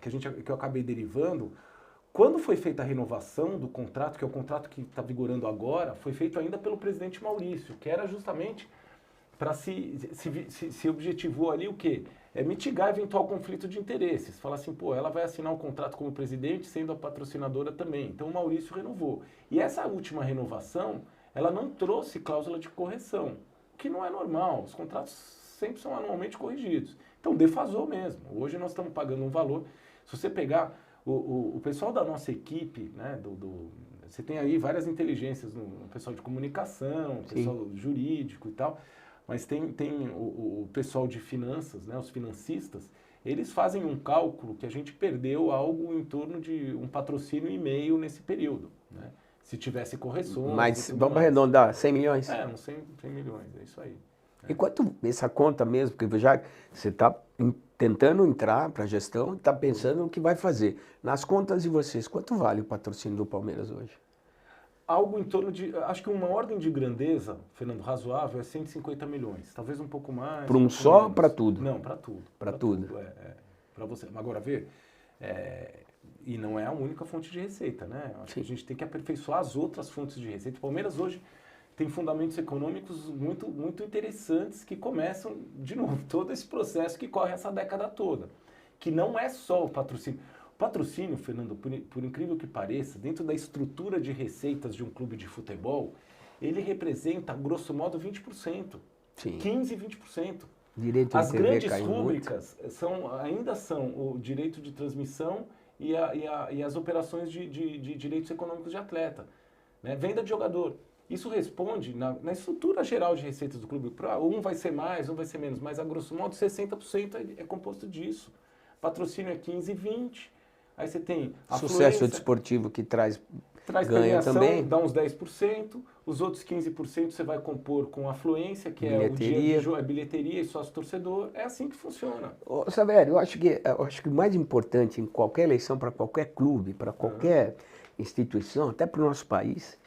que eu acabei derivando, quando foi feita a renovação do contrato, que é o contrato que está vigorando agora, foi feito ainda pelo presidente Maurício, que era justamente para se objetivou ali o quê? Mitigar eventual conflito de interesses. Falar assim, ela vai assinar um contrato como presidente, sendo a patrocinadora também. Então o Maurício renovou. E essa última renovação, ela não trouxe cláusula de correção, que não é normal. Os contratos sempre são anualmente corrigidos. Então defasou mesmo. Hoje nós estamos pagando um valor. Se você pegar o pessoal da nossa equipe, né, você tem aí várias inteligências no pessoal de comunicação, pessoal jurídico e tal, mas tem o pessoal de finanças, né, os financistas, eles fazem um cálculo que a gente perdeu algo em torno de um patrocínio e meio nesse período, né? Se tivesse correções... Mas vamos arredondar, 100 milhões? Uns 100 milhões, é isso aí. E quanto essa conta mesmo, porque já você está tentando entrar para a gestão e está pensando no que vai fazer. Nas contas de vocês, quanto vale o patrocínio do Palmeiras hoje? Algo em torno de, acho que uma ordem de grandeza, Fernando, razoável, é 150 milhões. Talvez um pouco mais. Para um só ou para tudo? Não, para tudo. Para tudo. Para você. Agora, e não é a única fonte de receita, né? Acho que a gente tem que aperfeiçoar as outras fontes de receita. O Palmeiras hoje tem fundamentos econômicos muito, muito interessantes que começam, de novo, todo esse processo que corre essa década toda. Que não é só o patrocínio. O patrocínio, Fernando, por incrível que pareça, dentro da estrutura de receitas de um clube de futebol, ele representa, grosso modo, 20%. Sim. 15%, 20%. Direito de As TV grandes caiu muito. rubricas ainda são o direito de transmissão e as operações de direitos econômicos de atleta, né? Venda de jogador. Isso responde na estrutura geral de receitas do clube. Um vai ser mais, um vai ser menos, mas a grosso modo 60% é composto disso. Patrocínio é 15 e 20. Aí você tem Sucesso desportivo que traz ganha premiação, também. dá uns 10%. Os outros 15% você vai compor com afluência, que é o dia de jogo, é bilheteria e sócio-torcedor. É assim que funciona. Ô, Savério, eu acho que o mais importante em qualquer eleição, para qualquer clube, para qualquer instituição, até para o nosso país,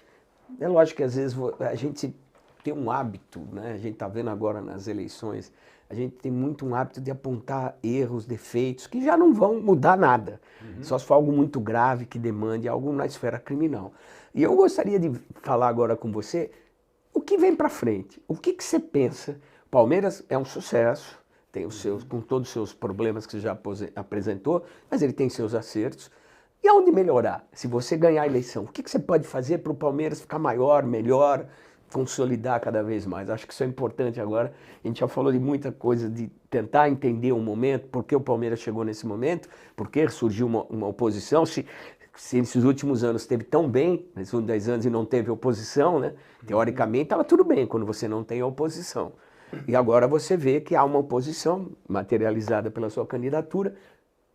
é lógico que às vezes a gente tem um hábito, né? A gente está vendo agora nas eleições, a gente tem muito um hábito de apontar erros, defeitos, que já não vão mudar nada. Só se for algo muito grave que demande algo na esfera criminal. E eu gostaria de falar agora com você o que vem para frente. O que você pensa? Palmeiras é um sucesso, tem os seus, com todos os seus problemas que você já apresentou, mas ele tem seus acertos. E aonde melhorar? Se você ganhar a eleição, o que você pode fazer para o Palmeiras ficar maior, melhor, consolidar cada vez mais? Acho que isso é importante agora. A gente já falou de muita coisa, de tentar entender um momento, por que o Palmeiras chegou nesse momento, por que surgiu uma oposição, se nesses últimos anos esteve tão bem, nesses últimos 10 anos e não teve oposição, né? Teoricamente estava tudo bem quando você não tem oposição. E agora você vê que há uma oposição materializada pela sua candidatura.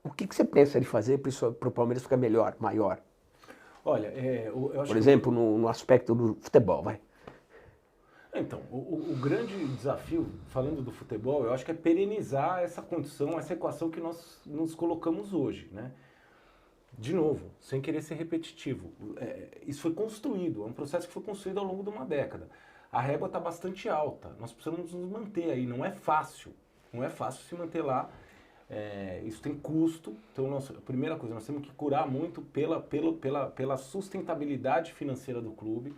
O que você pensa de fazer para o Palmeiras ficar melhor, maior? Olha, eu acho por exemplo, no aspecto do futebol, vai. Então, o grande desafio, falando do futebol, eu acho que é perenizar essa condição, essa equação que nós nos colocamos hoje, né? De novo, sem querer ser repetitivo, isso foi construído, é um processo que foi construído ao longo de uma década. A régua está bastante alta, nós precisamos nos manter aí, não é fácil se manter lá, isso tem custo, então a primeira coisa, nós temos que curar muito pela sustentabilidade financeira do clube.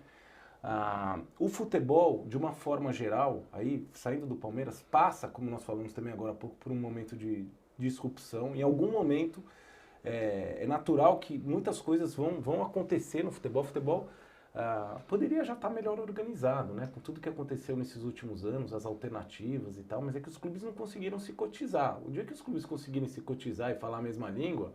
O futebol, de uma forma geral, aí, saindo do Palmeiras, passa, como nós falamos também agora há pouco, por um momento de disrupção. Em algum momento, é natural que muitas coisas vão acontecer no futebol. O futebol poderia já estar melhor organizado, né? Com tudo que aconteceu nesses últimos anos, as alternativas e tal, mas é que os clubes não conseguiram se cotizar. O dia que os clubes conseguirem se cotizar e falar a mesma língua,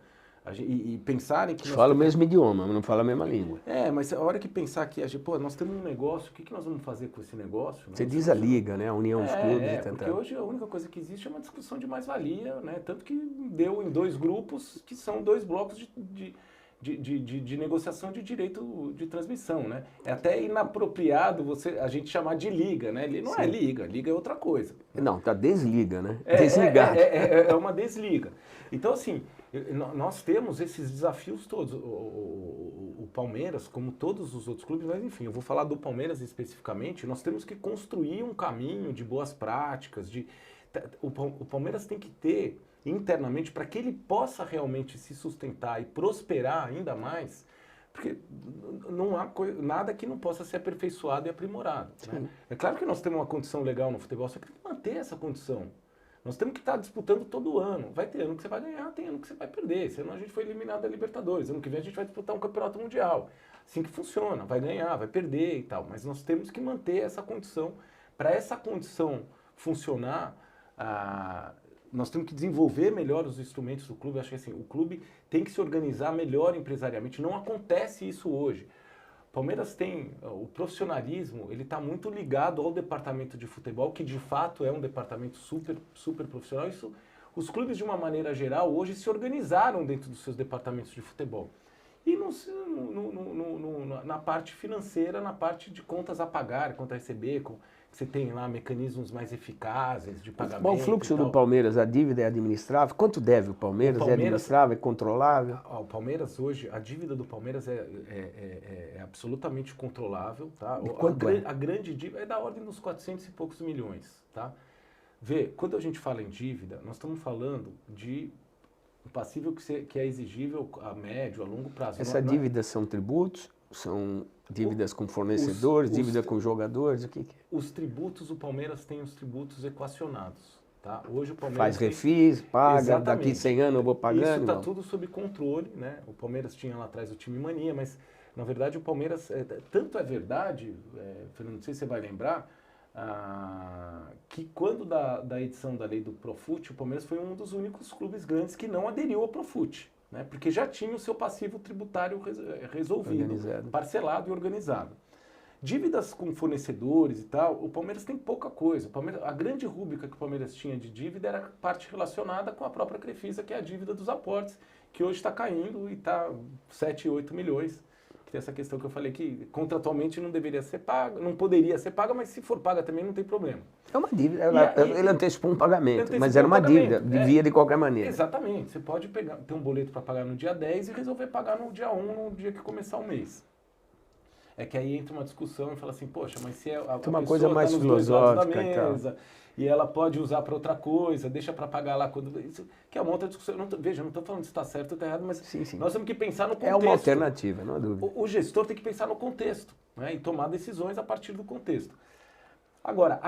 e pensarem que... Fala o mesmo idioma, mas não fala a mesma língua. Mas a hora que pensar que, nós temos um negócio, o que nós vamos fazer com esse negócio? Você diz a liga, né? A união dos clubes. Porque hoje a única coisa que existe é uma discussão de mais-valia, né? Tanto que deu em 2 grupos, que são 2 blocos de negociação de direito de transmissão, né? É até inapropriado a gente chamar de liga, né? Não é liga é outra coisa. Não, tá desliga, né? Desligado. É uma desliga. Então, assim, nós temos esses desafios todos. O Palmeiras, como todos os outros clubes, mas enfim, eu vou falar do Palmeiras especificamente, nós temos que construir um caminho de boas práticas. O Palmeiras tem que ter internamente, para que ele possa realmente se sustentar e prosperar ainda mais, porque não há nada que não possa ser aperfeiçoado e aprimorado, né? É claro que nós temos uma condição legal no futebol, só que tem que manter essa condição. Nós temos que estar disputando todo ano. Vai ter ano que você vai ganhar, tem ano que você vai perder. Esse ano a gente foi eliminado da Libertadores. Ano que vem a gente vai disputar um campeonato mundial. Assim que funciona. Vai ganhar, vai perder e tal. Mas nós temos que manter essa condição. Para essa condição funcionar, nós temos que desenvolver melhor os instrumentos do clube. Eu acho que assim, o clube tem que se organizar melhor empresariamente. Não acontece isso hoje. Palmeiras tem o profissionalismo, ele está muito ligado ao departamento de futebol, que de fato é um departamento super profissional. Isso, os clubes, de uma maneira geral, hoje se organizaram dentro dos seus departamentos de futebol. E na parte financeira, na parte de contas a pagar, conta a receber, você tem lá mecanismos mais eficazes de pagamento. Bom, o fluxo do Palmeiras, a dívida é administrável? Quanto deve o Palmeiras? É administrável, é controlável? O Palmeiras hoje, a dívida do Palmeiras é absolutamente controlável, tá? A grande dívida é da ordem dos 400 e poucos milhões, tá? Quando a gente fala em dívida, nós estamos falando de um passível que é exigível a médio, a longo prazo. Essa dívida são tributos? São dívidas com fornecedores, dívida com jogadores? O que é? Os tributos, o Palmeiras tem os tributos equacionados. Tá? Hoje o Palmeiras faz refis, paga, exatamente. Daqui 100 anos eu vou pagando. Isso está tudo sob controle, né? O Palmeiras tinha lá atrás o time mania, mas na verdade o Palmeiras, tanto é verdade, Fernando, não sei se você vai lembrar, que quando da edição da lei do Profut, o Palmeiras foi um dos únicos clubes grandes que não aderiu ao Profut, né? Porque já tinha o seu passivo tributário resolvido, Organizado. parcelado e organizado. Dívidas com fornecedores e tal, o Palmeiras tem pouca coisa. A grande rúbrica que o Palmeiras tinha de dívida era a parte relacionada com a própria Crefisa, que é a dívida dos aportes, que hoje está caindo e está 7, 8 milhões. Que tem essa questão que eu falei que contratualmente não deveria ser paga, não poderia ser paga, mas se for paga também não tem problema. É uma dívida, ele antecipou um pagamento, antecipou mas era uma um pagamento, dívida, devia de qualquer maneira. Exatamente, você pode ter um boleto para pagar no dia 10 e resolver pagar no dia 1, no dia que começar o mês. É que aí entra uma discussão e fala assim, poxa, mas se a uma coisa mais tá nos dois lados filosófica da mesa, e ela pode usar para outra coisa, deixa para pagar lá quando... Isso, que é uma outra discussão. Veja, eu não estou falando se está certo ou está errado, mas sim. nós temos que pensar no contexto. É uma alternativa, não há dúvida. O gestor tem que pensar no contexto, né, e tomar decisões a partir do contexto. Agora,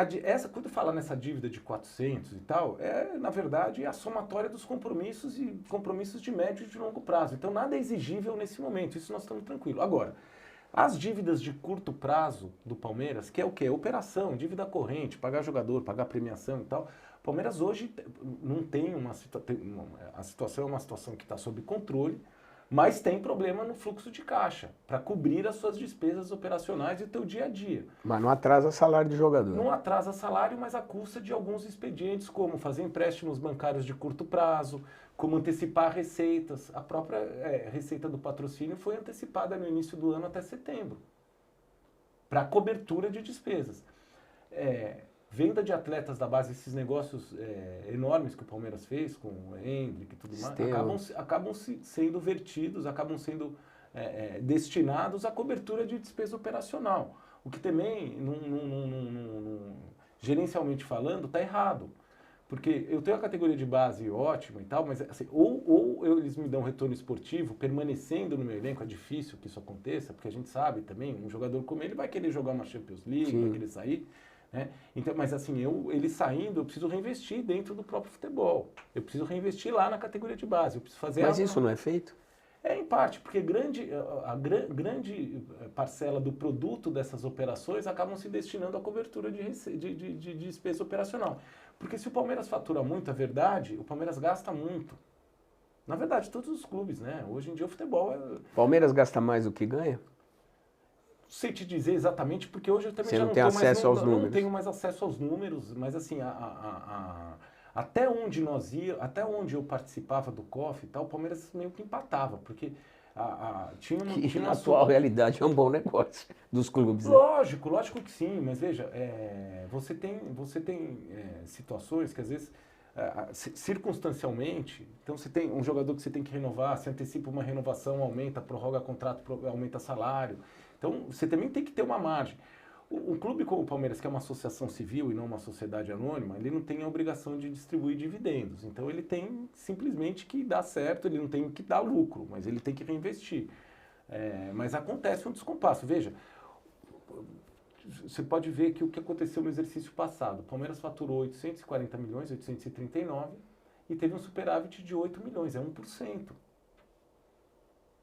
quando fala nessa dívida de 400 e tal, na verdade, a somatória dos compromissos e compromissos de médio e de longo prazo. Então, nada é exigível nesse momento, isso nós estamos tranquilos. Agora, as dívidas de curto prazo do Palmeiras, que é o quê? Operação, dívida corrente, pagar jogador, pagar premiação e tal. O Palmeiras hoje não tem a situação é uma situação que está sob controle, mas tem problema no fluxo de caixa, para cobrir as suas despesas operacionais e o teu dia a dia. Mas não atrasa salário de jogador. Não atrasa salário, mas à custa de alguns expedientes, como fazer empréstimos bancários de curto prazo, como antecipar receitas. A própria receita do patrocínio foi antecipada no início do ano até setembro, para cobertura de despesas. Venda de atletas da base, esses negócios enormes que o Palmeiras fez, com o Hendrick e tudo mais, acabam sendo vertidos, acabam sendo destinados à cobertura de despesa operacional. O que também, gerencialmente falando, está errado. Porque eu tenho a categoria de base ótima e tal, mas assim, ou eles me dão retorno esportivo, permanecendo no meu elenco, é difícil que isso aconteça, porque a gente sabe também, um jogador como ele vai querer jogar uma Champions League, Sim. vai querer sair, né? Então, mas assim, ele saindo, eu preciso reinvestir dentro do próprio futebol. Eu preciso reinvestir lá na categoria de base. Eu preciso fazer mas isso não é feito? Em parte, porque a grande parcela do produto dessas operações acabam se destinando à cobertura de despesa operacional. Porque se o Palmeiras fatura muito, é verdade, o Palmeiras gasta muito. Na verdade, todos os clubes, né? Hoje em dia o futebol Palmeiras gasta mais do que ganha? Não sei te dizer exatamente, porque hoje eu também Você já não tem acesso aos números. Não tenho mais acesso aos números, mas assim, até onde eu participava do COF e tal, o Palmeiras meio que empatava, porque tinha na atual realidade é um bom negócio dos clubes. Lógico que sim, mas veja, você tem situações que às vezes, circunstancialmente, então você tem um jogador que você tem que renovar, você antecipa uma renovação, aumenta, prorroga contrato, aumenta salário, então você também tem que ter uma margem. Um clube como o Palmeiras, que é uma associação civil e não uma sociedade anônima, ele não tem a obrigação de distribuir dividendos. Então ele tem simplesmente que dar certo, ele não tem que dar lucro, mas ele tem que reinvestir. Mas acontece um descompasso. Veja, você pode ver que o que aconteceu no exercício passado. O Palmeiras faturou 840 milhões, 839, e teve um superávit de 8 milhões, é 1%.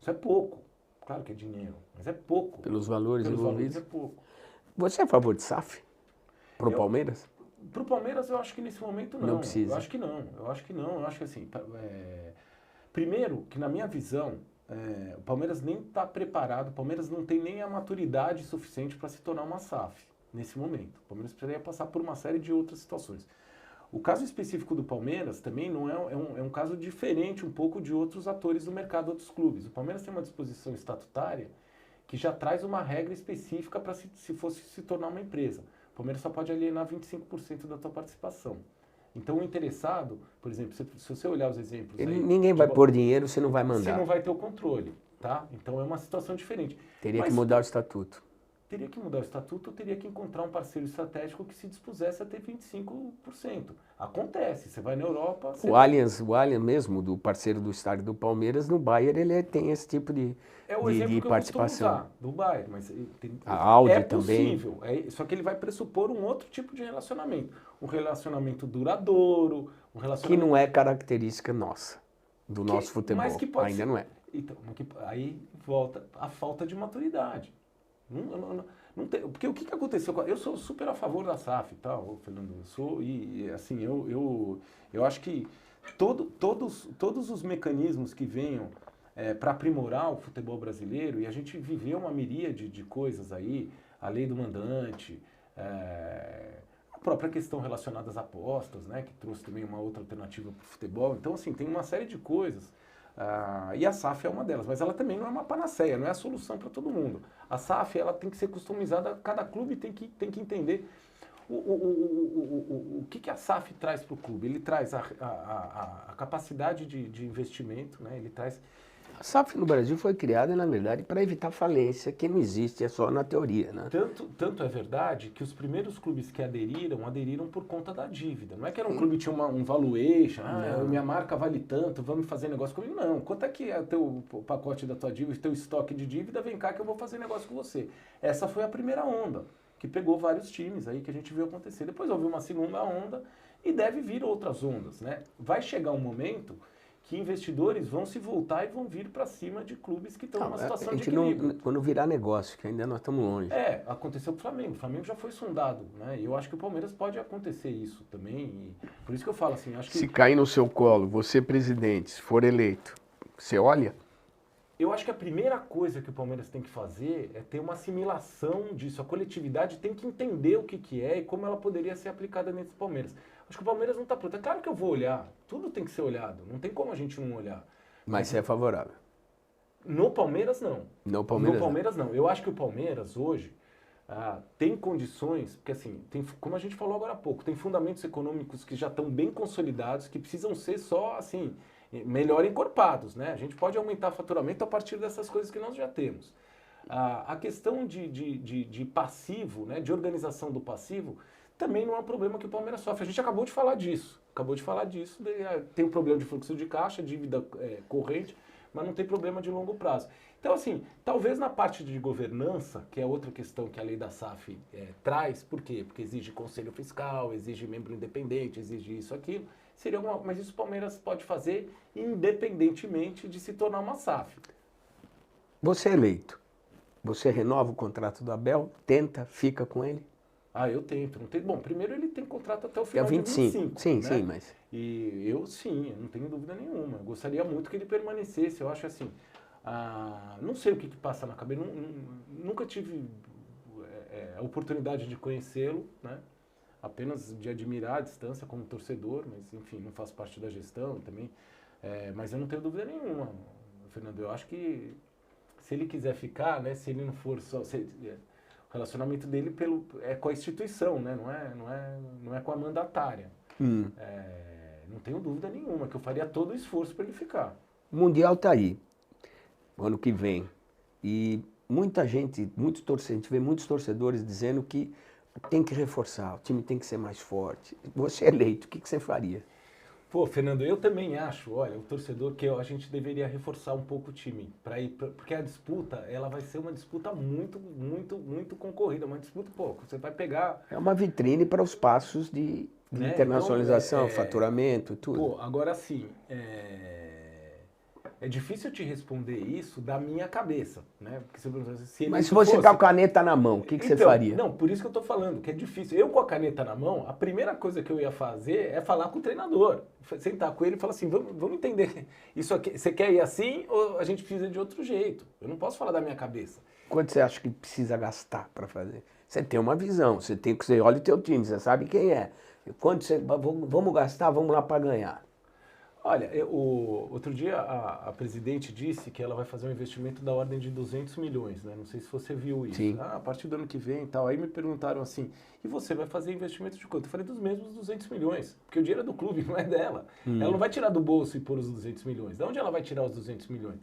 Isso é pouco. Claro que é dinheiro, mas é pouco. Pelos valores envolvidos. É pouco. Você é a favor de SAF? Para o Palmeiras? Para o Palmeiras, eu acho que nesse momento não. Não precisa. Eu acho que não. Eu acho que assim, primeiro, que na minha visão, o Palmeiras nem está preparado, o Palmeiras não tem nem a maturidade suficiente para se tornar uma SAF nesse momento. O Palmeiras precisaria passar por uma série de outras situações. O caso específico do Palmeiras também não é um caso diferente um pouco de outros atores do mercado, outros clubes. O Palmeiras tem uma disposição estatutária que já traz uma regra específica para se fosse se tornar uma empresa. O Palmeiras só pode alienar 25% da sua participação. Então o interessado, por exemplo, se você olhar os exemplos... Ninguém vai pôr dinheiro, você não vai mandar. Você não vai ter o controle, tá? Então é uma situação diferente. Teria que mudar o estatuto. Teria que mudar o estatuto ou teria que encontrar um parceiro estratégico que se dispusesse a ter 25%. Acontece, você vai na Europa... O Allianz mesmo, do parceiro do estádio do Palmeiras, no Bayern, ele tem esse tipo de participação. Eu usar, do Bayern, mas a Audi é possível, só que ele vai pressupor um outro tipo de relacionamento. Um relacionamento duradouro, um relacionamento... Que não é característica nossa, do nosso futebol, mas que pode ainda ser. Não é. Então, aí volta a falta de maturidade. Porque o que aconteceu? Eu sou super a favor da SAF e tal, Fernando. Eu sou, e assim, eu acho que todos os mecanismos que venham para aprimorar o futebol brasileiro, e a gente viveu uma miríade de coisas aí, a lei do mandante, a própria questão relacionada às apostas, né, que trouxe também uma outra alternativa para o futebol. Então, assim, tem uma série de coisas. E a SAF é uma delas, mas ela também não é uma panaceia, não é a solução para todo mundo. A SAF ela tem que ser customizada, cada clube tem que entender o que a SAF traz para o clube. Ele traz a capacidade de investimento, né? Ele traz... A SAF no Brasil foi criada, na verdade, para evitar falência, que não existe, é só na teoria, né? Tanto é verdade que os primeiros clubes que aderiram por conta da dívida. Não é que era um clube que tinha um valuation, minha marca vale tanto, vamos fazer negócio comigo. Não, quanto é que é o pacote da tua dívida, o teu estoque de dívida, vem cá que eu vou fazer negócio com você. Essa foi a primeira onda, que pegou vários times aí que a gente viu acontecer. Depois houve uma segunda onda e deve vir outras ondas, né? Vai chegar um momento que investidores vão se voltar e vão vir para cima de clubes que estão numa situação de equilíbrio. Quando virar negócio, que ainda nós estamos longe. Aconteceu com o Flamengo. O Flamengo já foi sondado, né? E eu acho que o Palmeiras pode acontecer isso também. E por isso que eu falo assim, acho que... Se cair no seu colo, você presidente, se for eleito, você olha? Eu acho que a primeira coisa que o Palmeiras tem que fazer é ter uma assimilação disso. A coletividade tem que entender o que é e como ela poderia ser aplicada dentro do Palmeiras. Acho que o Palmeiras não está pronto. É claro que eu vou olhar. Tudo tem que ser olhado. Não tem como a gente não olhar. Mas você é favorável? No Palmeiras, não. No Palmeiras não. Eu acho que o Palmeiras, hoje, tem condições... Porque, assim, como a gente falou agora há pouco, tem fundamentos econômicos que já estão bem consolidados, que precisam ser só, assim... melhor encorpados, né? A gente pode aumentar faturamento a partir dessas coisas que nós já temos. A questão de passivo, né? De organização do passivo, também não é um problema que o Palmeiras sofre. A gente acabou de falar disso. Tem um problema de fluxo de caixa, dívida corrente, mas não tem problema de longo prazo. Então, assim, talvez na parte de governança, que é outra questão que a lei da SAF traz, por quê? Porque exige conselho fiscal, exige membro independente, exige isso, aquilo. Mas isso o Palmeiras pode fazer independentemente de se tornar uma SAF. Você é eleito. Você renova o contrato do Abel, tenta, fica com ele? Eu tento. Não tem... Bom, primeiro ele tem contrato até o final de 25. Sim, né? sim, mas... E eu não tenho dúvida nenhuma. Eu gostaria muito que ele permanecesse. Eu acho assim, não sei o que passa na cabeça. Nunca tive a oportunidade de conhecê-lo, né? Apenas de admirar a distância como torcedor, mas enfim, não faço parte da gestão também. Mas eu não tenho dúvida nenhuma, Fernando. Eu acho que se ele quiser ficar, né, se ele não for só... o relacionamento dele é com a instituição, né, não é com a mandatária. Não tenho dúvida nenhuma que eu faria todo o esforço para ele ficar. O Mundial está aí, ano que vem. E muita gente, a gente vê muitos torcedores dizendo que tem que reforçar, o time tem que ser mais forte. Você é eleito, o que você faria? Pô, Fernando, eu também acho, olha, o torcedor que a gente deveria reforçar um pouco o time, porque a disputa, ela vai ser uma disputa muito, muito, muito concorrida, uma disputa, você vai pegar... É uma vitrine para os passos de internacionalização, então, faturamento, tudo. Agora sim, é difícil te responder isso da minha cabeça, né? Porque mas se você com a caneta na mão, o que você faria? Não, por isso que eu estou falando, que é difícil. Eu com a caneta na mão, a primeira coisa que eu ia fazer é falar com o treinador. Sentar com ele e falar assim, vamos entender. Isso aqui, você quer ir assim ou a gente precisa de outro jeito? Eu não posso falar da minha cabeça. Quanto você acha que precisa gastar para fazer? Você tem uma visão, você olha o teu time, você sabe quem é. Quanto vamos gastar, vamos lá para ganhar. Olha, outro dia a presidente disse que ela vai fazer um investimento da ordem de 200 milhões, né? Não sei se você viu isso. Sim. A partir do ano que vem e tal. Aí me perguntaram assim, e você vai fazer investimento de quanto? Eu falei dos mesmos 200 milhões, porque o dinheiro é do clube, não é dela. Ela não vai tirar do bolso e pôr os 200 milhões. De onde ela vai tirar os 200 milhões?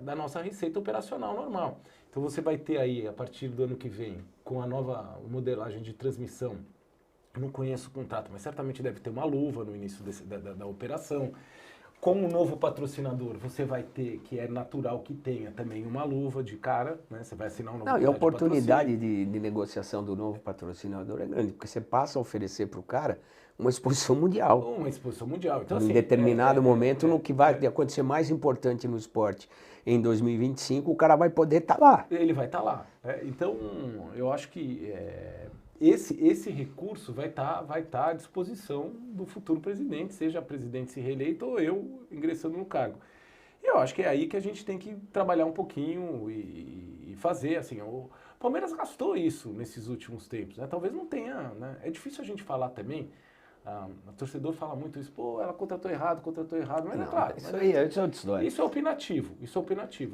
Da nossa receita operacional normal. Então você vai ter aí, a partir do ano que vem, com a nova modelagem de transmissão, eu não conheço o contrato, mas certamente deve ter uma luva no início da operação. Com o novo patrocinador, você vai ter, que é natural que tenha também uma luva de cara, né? Você vai assinar um novo Não, e a contrato de oportunidade patrocínio. de negociação do novo patrocinador é grande, porque você passa a oferecer para o cara uma exposição mundial. Uma exposição mundial. Então, Em assim, determinado momento, no que vai acontecer mais importante no esporte em 2025, o cara vai poder estar lá. ele vai estar lá. Então, eu acho que esse recurso vai tá à disposição do futuro presidente, seja a presidente se reeleita ou eu ingressando no cargo. E eu acho que é aí que a gente tem que trabalhar um pouquinho e fazer, assim, o Palmeiras gastou isso nesses últimos tempos, né? Talvez não tenha, né? É difícil a gente falar também, o torcedor fala muito isso, pô, ela contratou errado, mas Não, é claro. isso aí é outra história. Isso é opinativo,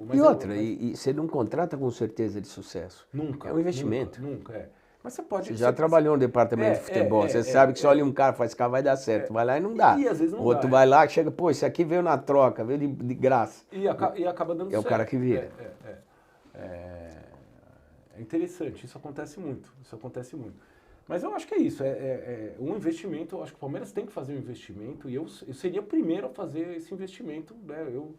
Mas E outra, e você não contrata com certeza de sucesso. nunca. É um investimento. Nunca, é. Mas você pode... Você já trabalhou no departamento de futebol, você sabe que se olha um cara e faz, cara, vai dar certo. Vai lá e não dá. E às vezes não O outro dá, vai lá e chega, pô, esse aqui veio na troca, veio de graça. E acaba dando É certo. o cara que vira. É interessante, isso acontece muito, Mas eu acho que é isso, um investimento, eu acho que o Palmeiras tem que fazer um investimento e eu seria o primeiro a fazer esse investimento, né? Eu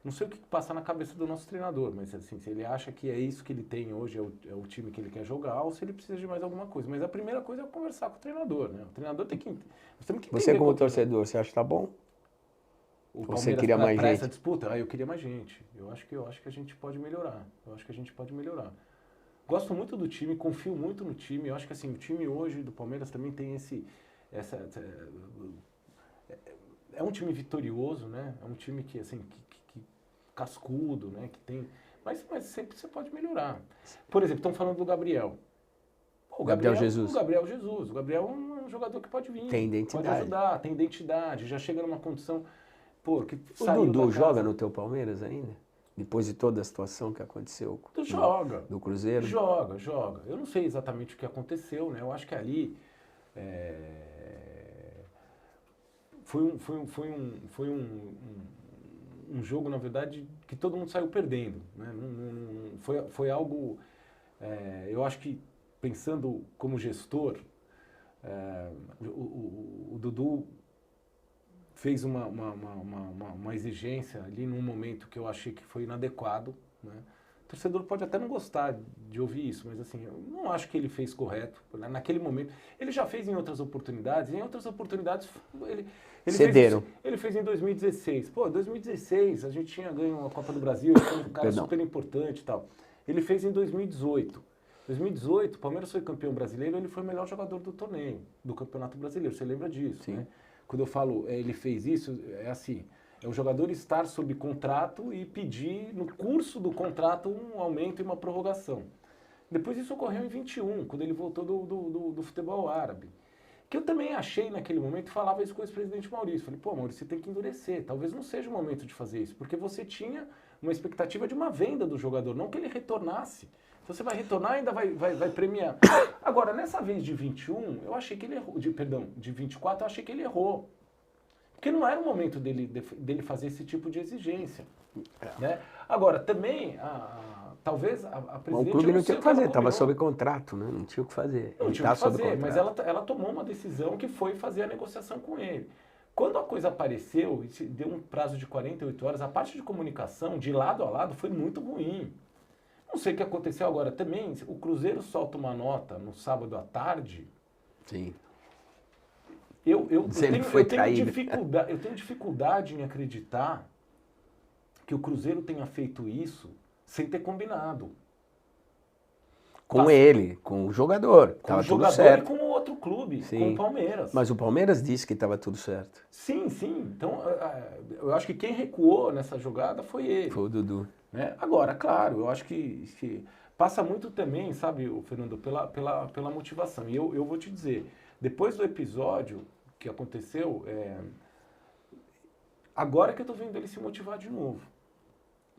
não sei o que passa na cabeça do nosso treinador, mas assim, se ele acha que é isso que ele tem hoje, é o time que ele quer jogar, ou se ele precisa de mais alguma coisa. Mas a primeira coisa é conversar com o treinador, né? O treinador tem que... Nós temos que Você entender como torcedor, você acha que tá bom? o Você Palmeiras queria mais pra gente? essa disputa? Eu queria mais gente. Eu acho que a gente pode melhorar. Gosto muito do time, confio muito no time. Eu acho que assim, o time hoje do Palmeiras também tem é um time vitorioso, né? É um time que assim que cascudo, né? Que tem, mas sempre você pode melhorar. Por exemplo, estão falando do Gabriel. Pô, O Gabriel Jesus. O Gabriel é um jogador que pode vir, Tem identidade. pode ajudar, tem identidade, já chega numa condição, pô, que O saiu Dudu da casa. joga no teu Palmeiras ainda? Depois de toda a situação que aconteceu do Cruzeiro? Joga. Eu não sei exatamente o que aconteceu, né? Eu acho que ali foi um jogo, na verdade, que todo mundo saiu perdendo, né? Foi algo, eu acho que pensando como gestor, o Dudu fez uma exigência ali num momento que eu achei que foi inadequado, né? O torcedor pode até não gostar de ouvir isso, mas assim, eu não acho que ele fez correto, né? Naquele momento. Ele já fez em outras oportunidades, Cederam. Ele fez em 2016. Pô, 2016 a gente tinha ganho a Copa do Brasil, ele foi um cara super importante e tal. Ele fez em 2018. 2018, o Palmeiras foi campeão brasileiro, ele foi o melhor jogador do torneio, do Campeonato Brasileiro. Você lembra disso, Sim. né? Quando eu falo ele fez isso, é assim, é o jogador estar sob contrato e pedir no curso do contrato um aumento e uma prorrogação. Depois isso ocorreu em 21, quando ele voltou do futebol árabe. Que eu também achei naquele momento, falava isso com o ex-presidente Maurício. Falei, pô, Maurício, você tem que endurecer. Talvez não seja o momento de fazer isso, porque você tinha uma expectativa de uma venda do jogador, não que ele retornasse. Se você vai retornar, ainda vai premiar. Agora, nessa vez de 21, eu achei que ele errou. De 24, eu achei que ele errou. Porque não era o momento dele fazer esse tipo de exigência. Né? Agora, também, talvez a presidente... O clube não tinha o que fazer, estava sob sob contrato, né? Não tinha o que fazer. Não tinha o que fazer, mas ela tomou uma decisão que foi fazer a negociação com ele. Quando a coisa apareceu, e deu um prazo de 48 horas, a parte de comunicação, de lado a lado, foi muito ruim. Não sei o que aconteceu agora também. O Cruzeiro solta uma nota no sábado à tarde. Sim. Eu tenho dificuldade em acreditar que o Cruzeiro tenha feito isso sem ter combinado. Com ele, com o jogador. Com o tudo jogador certo. E com o outro clube, Sim. com o Palmeiras. Mas o Palmeiras disse que estava tudo certo. Sim. Então, eu acho que quem recuou nessa jogada foi ele. Foi o Dudu. Né? Agora, claro, eu acho que passa muito também, sabe, Fernando, pela motivação. E eu vou te dizer, depois do episódio que aconteceu, agora que eu tô vendo ele se motivar de novo.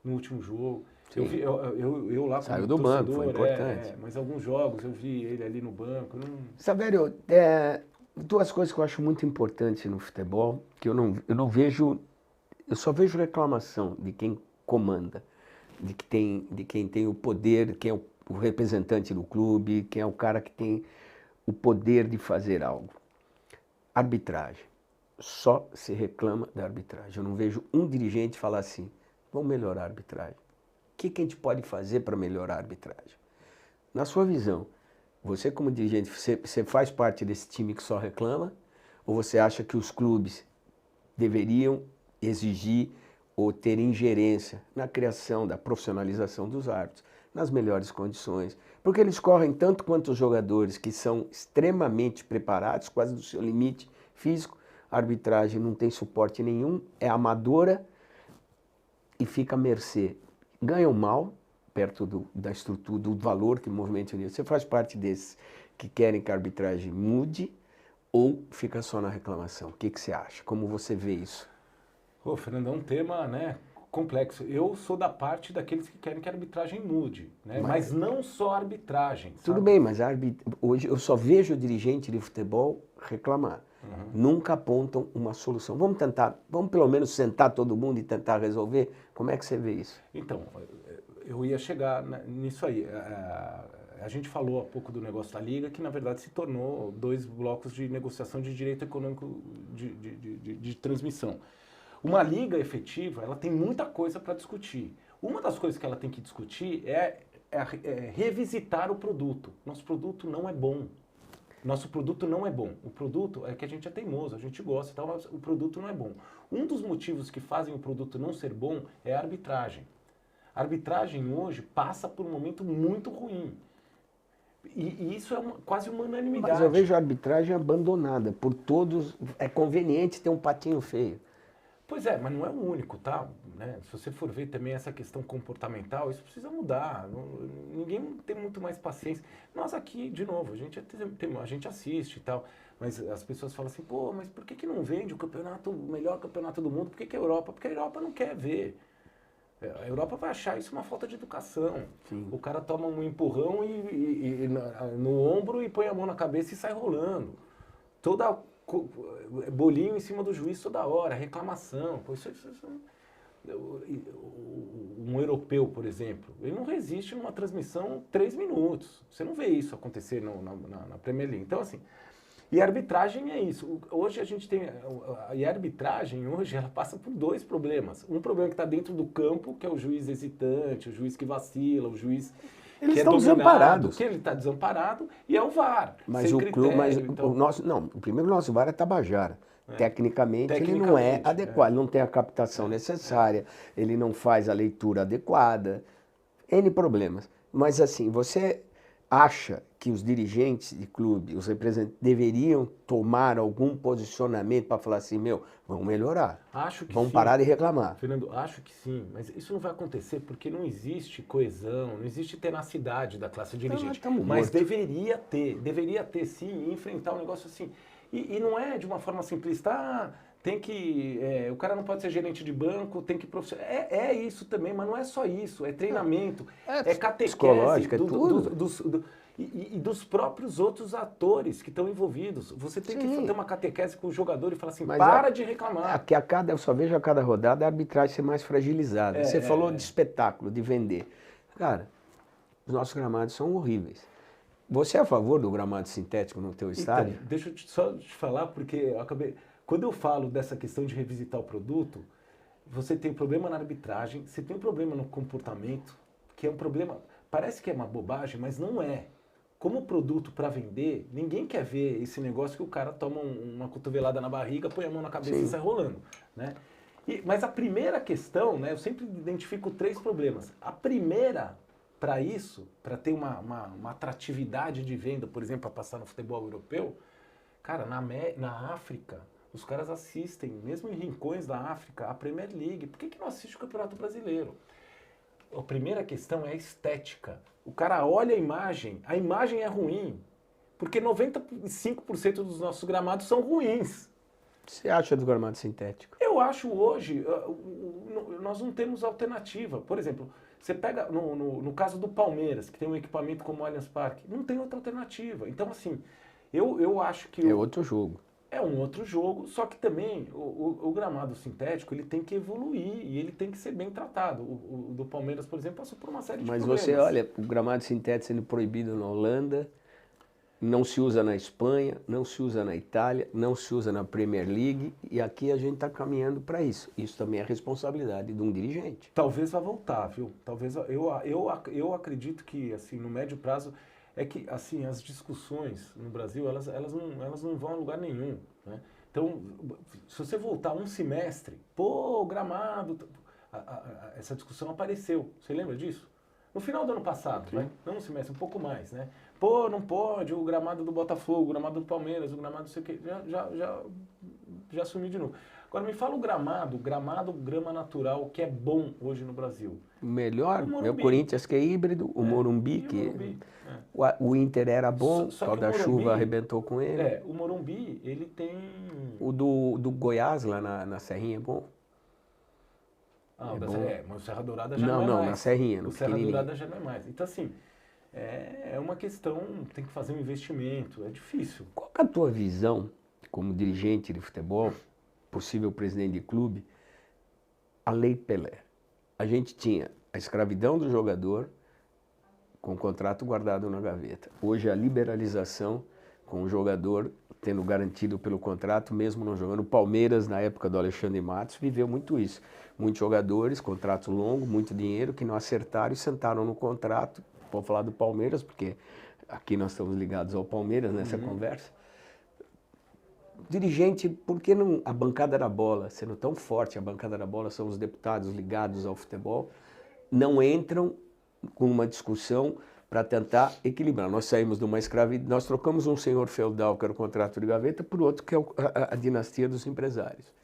No último jogo. Eu lá saiu do banco, foi importante. Mas alguns jogos eu vi ele ali no banco. Savério, duas coisas que eu acho muito importantes no futebol, que eu não vejo, eu só vejo reclamação de quem comanda, de quem tem o poder, quem é o representante do clube, quem é o cara que tem o poder de fazer algo. Arbitragem. só se reclama da arbitragem. Eu não vejo um dirigente falar assim, vamos melhorar a arbitragem. O que a gente pode fazer para melhorar a arbitragem? Na sua visão, você como dirigente, você faz parte desse time que só reclama? Ou você acha que os clubes deveriam exigir ou ter ingerência na criação da profissionalização dos árbitros, nas melhores condições? Porque eles correm tanto quanto os jogadores que são extremamente preparados, quase do seu limite físico. A arbitragem não tem suporte nenhum, é amadora e fica à mercê. Ganham mal, perto da estrutura, do valor que o movimento unido. Você faz parte desses que querem que a arbitragem mude ou fica só na reclamação? O que você acha? Como você vê isso? Ô, Fernando, é um tema, né, complexo. Eu sou da parte daqueles que querem que a arbitragem mude, né? Mas não só a arbitragem, sabe? Tudo bem, mas hoje eu só vejo o dirigente de futebol reclamar. Nunca apontam uma solução. Vamos tentar, vamos pelo menos sentar todo mundo e tentar resolver? Como é que você vê isso? Então, eu ia chegar nisso aí. A gente falou há pouco do negócio da Liga, que na verdade se tornou 2 blocos de negociação de direito econômico de transmissão. Uma liga efetiva, ela tem muita coisa para discutir. Uma das coisas que ela tem que discutir é revisitar o produto. Nosso produto não é bom. Nosso produto não é bom. O produto é que a gente é teimoso, a gente gosta e tal, mas o produto não é bom. Um dos motivos que fazem o produto não ser bom é a arbitragem. A arbitragem hoje passa por um momento muito ruim. E isso é quase uma unanimidade. Mas eu vejo a arbitragem abandonada por todos. É conveniente ter um patinho feio. Pois é, mas não é o único, tá? Né? Se você for ver também essa questão comportamental, isso precisa mudar. Ninguém tem muito mais paciência. Nós aqui, de novo, a gente assiste e tal, mas as pessoas falam assim, pô, mas por que não vende o melhor campeonato do mundo? Por que a Europa? Porque a Europa não quer ver. A Europa vai achar isso uma falta de educação. Sim. O cara toma um empurrão no ombro e põe a mão na cabeça e sai rolando. Bolinho em cima do juiz toda hora, reclamação. Um europeu, por exemplo, ele não resiste numa transmissão 3 minutos. Você não vê isso acontecer na Premier League. Então, assim, e a arbitragem é isso. Hoje a gente tem. E a arbitragem, hoje, ela passa por 2 problemas. Um problema que está dentro do campo, que é o juiz hesitante, o juiz que vacila, o juiz. Eles estão desamparados. Que ele está desamparado, e é o VAR. Mas o clube, então... o nosso VAR é Tabajara. Tecnicamente ele não é adequado, ele não tem a captação necessária, ele não faz a leitura adequada, N problemas. Mas assim, você acha que os dirigentes de clube, os representantes, deveriam tomar algum posicionamento para falar assim, vamos melhorar, vamos parar de reclamar? Fernando, acho que sim, mas isso não vai acontecer porque não existe coesão, não existe tenacidade da classe dirigente. Mas deveria ter sim, enfrentar um negócio assim. E não é de uma forma simplista, o cara não pode ser gerente de banco, tem que profissional. É isso também, mas não é só isso, é treinamento, é catequese psicológica, tudo. E dos próprios outros atores que estão envolvidos. Você tem que ter uma catequese com o jogador e falar assim, para de reclamar. Eu só vejo a cada rodada a arbitragem ser mais fragilizada. Você falou de espetáculo, de vender. Cara, os nossos gramados são horríveis. Você é a favor do gramado sintético no teu estádio? Então, deixa eu só te falar, porque quando eu falo dessa questão de revisitar o produto, você tem um problema na arbitragem, você tem um problema no comportamento, que é um problema, parece que é uma bobagem, mas não é. Como produto para vender, ninguém quer ver esse negócio que o cara toma uma cotovelada na barriga, põe a mão na cabeça e sai rolando, né? Mas a primeira questão, né, eu sempre identifico 3 problemas. A primeira, para isso, para ter uma atratividade de venda, por exemplo, para passar no futebol europeu, cara, na África, os caras assistem, mesmo em rincões da África, a Premier League. Por que não assiste o Campeonato Brasileiro? A primeira questão é a estética. O cara olha a imagem é ruim, porque 95% dos nossos gramados são ruins. O que você acha do gramado sintético? Eu acho hoje, nós não temos alternativa. Por exemplo, você pega no caso do Palmeiras, que tem um equipamento como o Allianz Parque, não tem outra alternativa. Então, assim, eu acho que... É outro jogo. É um outro jogo, só que também o gramado sintético ele tem que evoluir e ele tem que ser bem tratado. O do Palmeiras, por exemplo, passou por uma série de problemas. Mas você olha, o gramado sintético sendo proibido na Holanda, Não se usa na Espanha, não se usa na Itália, não se usa na Premier League e aqui a gente está caminhando para isso. Isso também é responsabilidade de um dirigente. Talvez vá voltar, viu? Talvez eu acredito que assim no médio prazo é que assim as discussões no Brasil elas não vão a lugar nenhum, né? Então, se você voltar um semestre, pô, o gramado, essa discussão apareceu. Você lembra disso? No final do ano passado, né? Não um semestre, um pouco mais, né? Pô, não pode, o gramado do Botafogo, o gramado do Palmeiras, o gramado não sei o quê, já sumiu de novo. Agora me fala o gramado, grama natural, que é bom hoje no Brasil. O melhor é o Corinthians, que é híbrido, o Morumbi, que o Inter era bom, só da chuva arrebentou com ele. O Morumbi, ele tem... O do Goiás, lá na Serrinha, é bom. Mas o Serra Dourada já não é mais. Não, na Serrinha, no o Serra Dourada já não é mais. Então, assim, é uma questão, tem que fazer um investimento, é difícil. Qual que é a tua visão, como dirigente de futebol, possível presidente de clube, a Lei Pelé? A gente tinha a escravidão do jogador com o contrato guardado na gaveta. Hoje a liberalização com o jogador tendo garantido pelo contrato, mesmo não jogando. O Palmeiras, na época do Alexandre Matos, viveu muito isso. Muitos jogadores, contrato longo, muito dinheiro, que não acertaram e sentaram no contrato. Vou falar do Palmeiras, porque aqui nós estamos ligados ao Palmeiras nessa conversa. Dirigente, por que não a bancada da bola, sendo tão forte, a bancada da bola são os deputados ligados ao futebol, não entram com uma discussão para tentar equilibrar? Nós saímos de uma escravidão, nós trocamos um senhor feudal, que era o contrato de gaveta, por outro que é a dinastia dos empresários.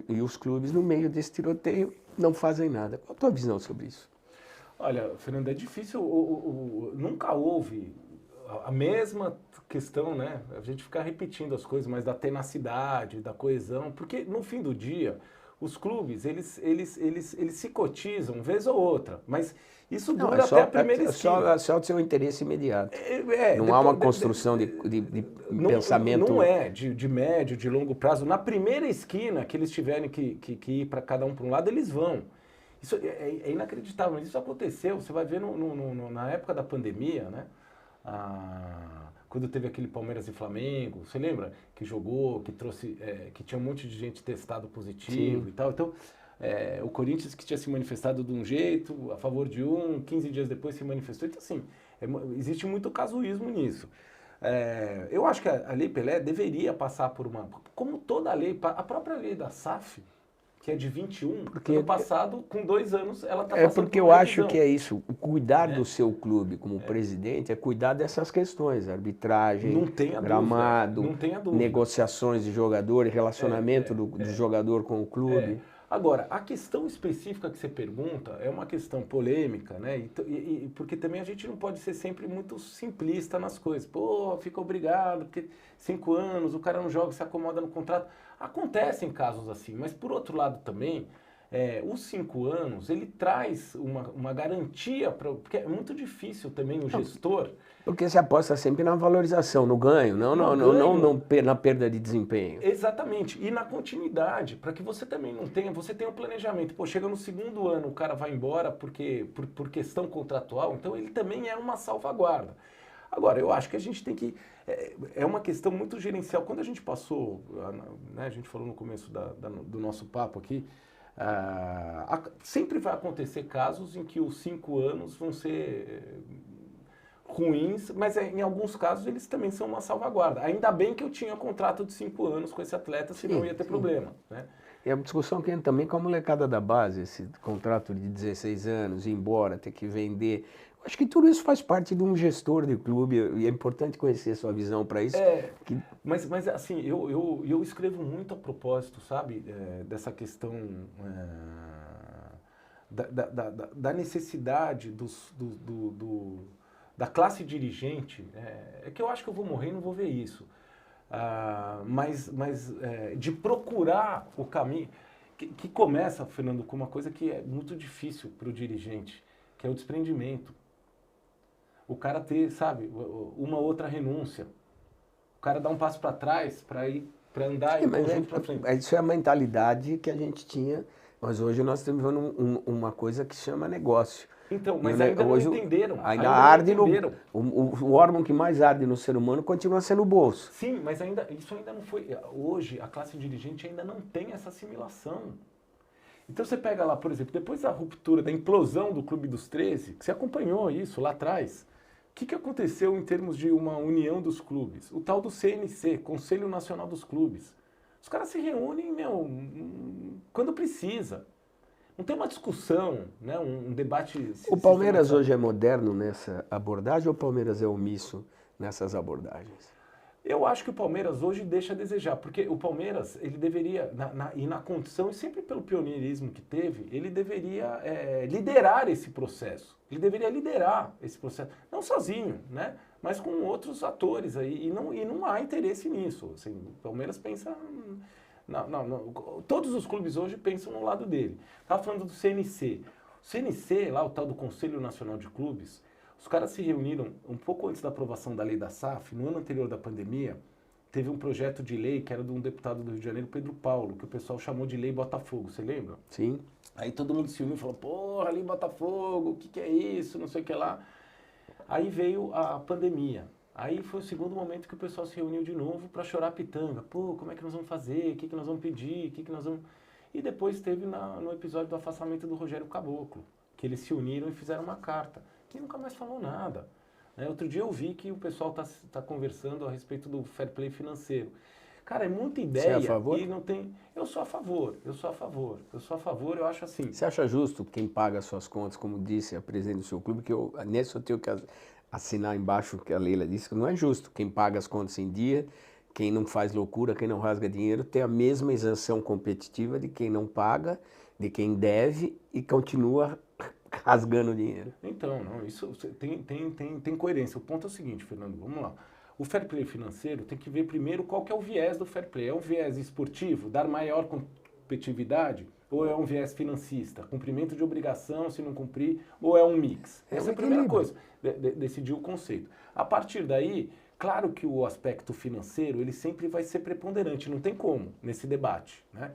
E os clubes, no meio desse tiroteio, não fazem nada. Qual a tua visão sobre isso? Olha, Fernando, é difícil, nunca houve a mesma questão, né? A gente ficar repetindo as coisas, mas da tenacidade, da coesão, porque no fim do dia, os clubes, eles se cotizam vez ou outra, mas isso dura até a primeira esquina. Só o seu interesse imediato. Não há uma construção de pensamento... Não é de médio, de longo prazo. Na primeira esquina que eles tiverem que ir para cada um para um lado, eles vão. Isso é inacreditável, mas isso aconteceu, você vai ver na época da pandemia, né? Quando teve aquele Palmeiras e Flamengo, você lembra? Que jogou, que trouxe, que tinha um monte de gente testado positivo. Sim. E tal. Então, o Corinthians que tinha se manifestado de um jeito, a favor de 15 dias depois se manifestou. Então, assim, existe muito casuísmo nisso. Eu acho que a Lei Pelé deveria passar por como toda a lei, a própria lei da SAF, que é de 21, porque ano passado, com 2 anos, ela está passando porque por eu acho que é isso, o cuidar do seu clube como presidente é cuidar dessas questões, arbitragem, gramado, negociações de jogador, relacionamento do jogador com o clube. Agora, a questão específica que você pergunta é uma questão polêmica, né? Porque também a gente não pode ser sempre muito simplista nas coisas. Pô, fica obrigado, porque 5 anos, o cara não joga, se acomoda no contrato. Acontecem casos assim, mas por outro lado também, os 5 anos, ele traz uma garantia, porque é muito difícil também o gestor... Porque se aposta sempre na valorização, no ganho, não na perda de desempenho. Exatamente, e na continuidade, para que você também você tenha um planejamento. Pô, chega no 2º ano, o cara vai embora por questão contratual, então ele também é uma salvaguarda. Agora, eu acho que a gente tem que... É uma questão muito gerencial. Quando a gente passou, né, a gente falou no começo do nosso papo aqui, sempre vai acontecer casos em que os 5 anos vão ser ruins, mas em alguns casos eles também são uma salvaguarda. Ainda bem que eu tinha contrato de 5 anos com esse atleta, senão ia ter problema, né? É uma discussão que entra também com a molecada da base, esse contrato de 16 anos, ir embora, ter que vender. Eu acho que tudo isso faz parte de um gestor de clube e é importante conhecer a sua visão para isso. Mas assim, eu escrevo muito a propósito, sabe, dessa questão da necessidade da classe dirigente. É que eu acho que eu vou morrer e não vou ver isso. Mas de procurar o caminho, que começa, Fernando, com uma coisa que é muito difícil para o dirigente, que é o desprendimento. O cara ter, sabe, uma outra renúncia. O cara dar um passo para trás para andar em conjunto para frente. Isso é a mentalidade que a gente tinha Mas hoje nós estamos vivendo uma coisa que chama negócio. Então, E mas o ainda não hoje entenderam. ainda não arde entenderam. o órgão que mais arde no ser humano continua sendo o bolso. Sim, mas isso ainda não foi. Hoje, a classe dirigente ainda não tem essa assimilação. Então você pega lá, por exemplo, depois da ruptura, da implosão do Clube dos 13, que você acompanhou isso lá atrás, o que aconteceu em termos de uma união dos clubes? O tal do CNC, Conselho Nacional dos Clubes. Os caras se reúnem, quando precisa. Não tem uma discussão, né? Um debate. O Palmeiras hoje é moderno nessa abordagem ou o Palmeiras é omisso nessas abordagens? Eu acho que o Palmeiras hoje deixa a desejar, porque o Palmeiras, ele deveria, na condição, e sempre pelo pioneirismo que teve, ele deveria liderar esse processo. Ele deveria liderar esse processo, não sozinho, né? Mas com outros atores aí, e não há interesse nisso. Assim, o Palmeiras pensa... Não. Todos os clubes hoje pensam no lado dele. Estava falando do CNC. O CNC, lá o tal do Conselho Nacional de Clubes, os caras se reuniram um pouco antes da aprovação da lei da SAF, no ano anterior da pandemia, teve um projeto de lei que era de um deputado do Rio de Janeiro, Pedro Paulo, que o pessoal chamou de Lei Botafogo, você lembra? Sim. Aí todo mundo se uniu e falou, porra, Lei Botafogo, o que é isso, não sei o que lá. Aí veio a pandemia. Aí foi o segundo momento que o pessoal se reuniu de novo para chorar pitanga. Pô, como é que nós vamos fazer? O que nós vamos pedir? O que nós vamos... E depois teve no episódio do afastamento do Rogério Caboclo, que eles se uniram e fizeram uma carta. E nunca mais falou nada. Outro dia eu vi que o pessoal tá conversando a respeito do fair play financeiro. Cara, é muita ideia. Você é a favor? E não tem... Eu sou a favor, eu acho assim. Você acha justo quem paga as suas contas, como disse a presidente do seu clube, que nesse eu tenho que assinar embaixo que a Leila disse, que não é justo quem paga as contas em dia, quem não faz loucura, quem não rasga dinheiro, tem a mesma isenção competitiva de quem não paga, de quem deve e continua rasgando dinheiro. Então, não, isso tem coerência. O ponto é o seguinte, Fernando, vamos lá. O fair play financeiro tem que ver primeiro qual que é o viés do fair play. É um viés esportivo, dar maior competitividade, ou é um viés financista, cumprimento de obrigação se não cumprir, ou é um mix? Essa é a primeira coisa, decidir o conceito. A partir daí, claro que o aspecto financeiro, ele sempre vai ser preponderante, não tem como nesse debate, né?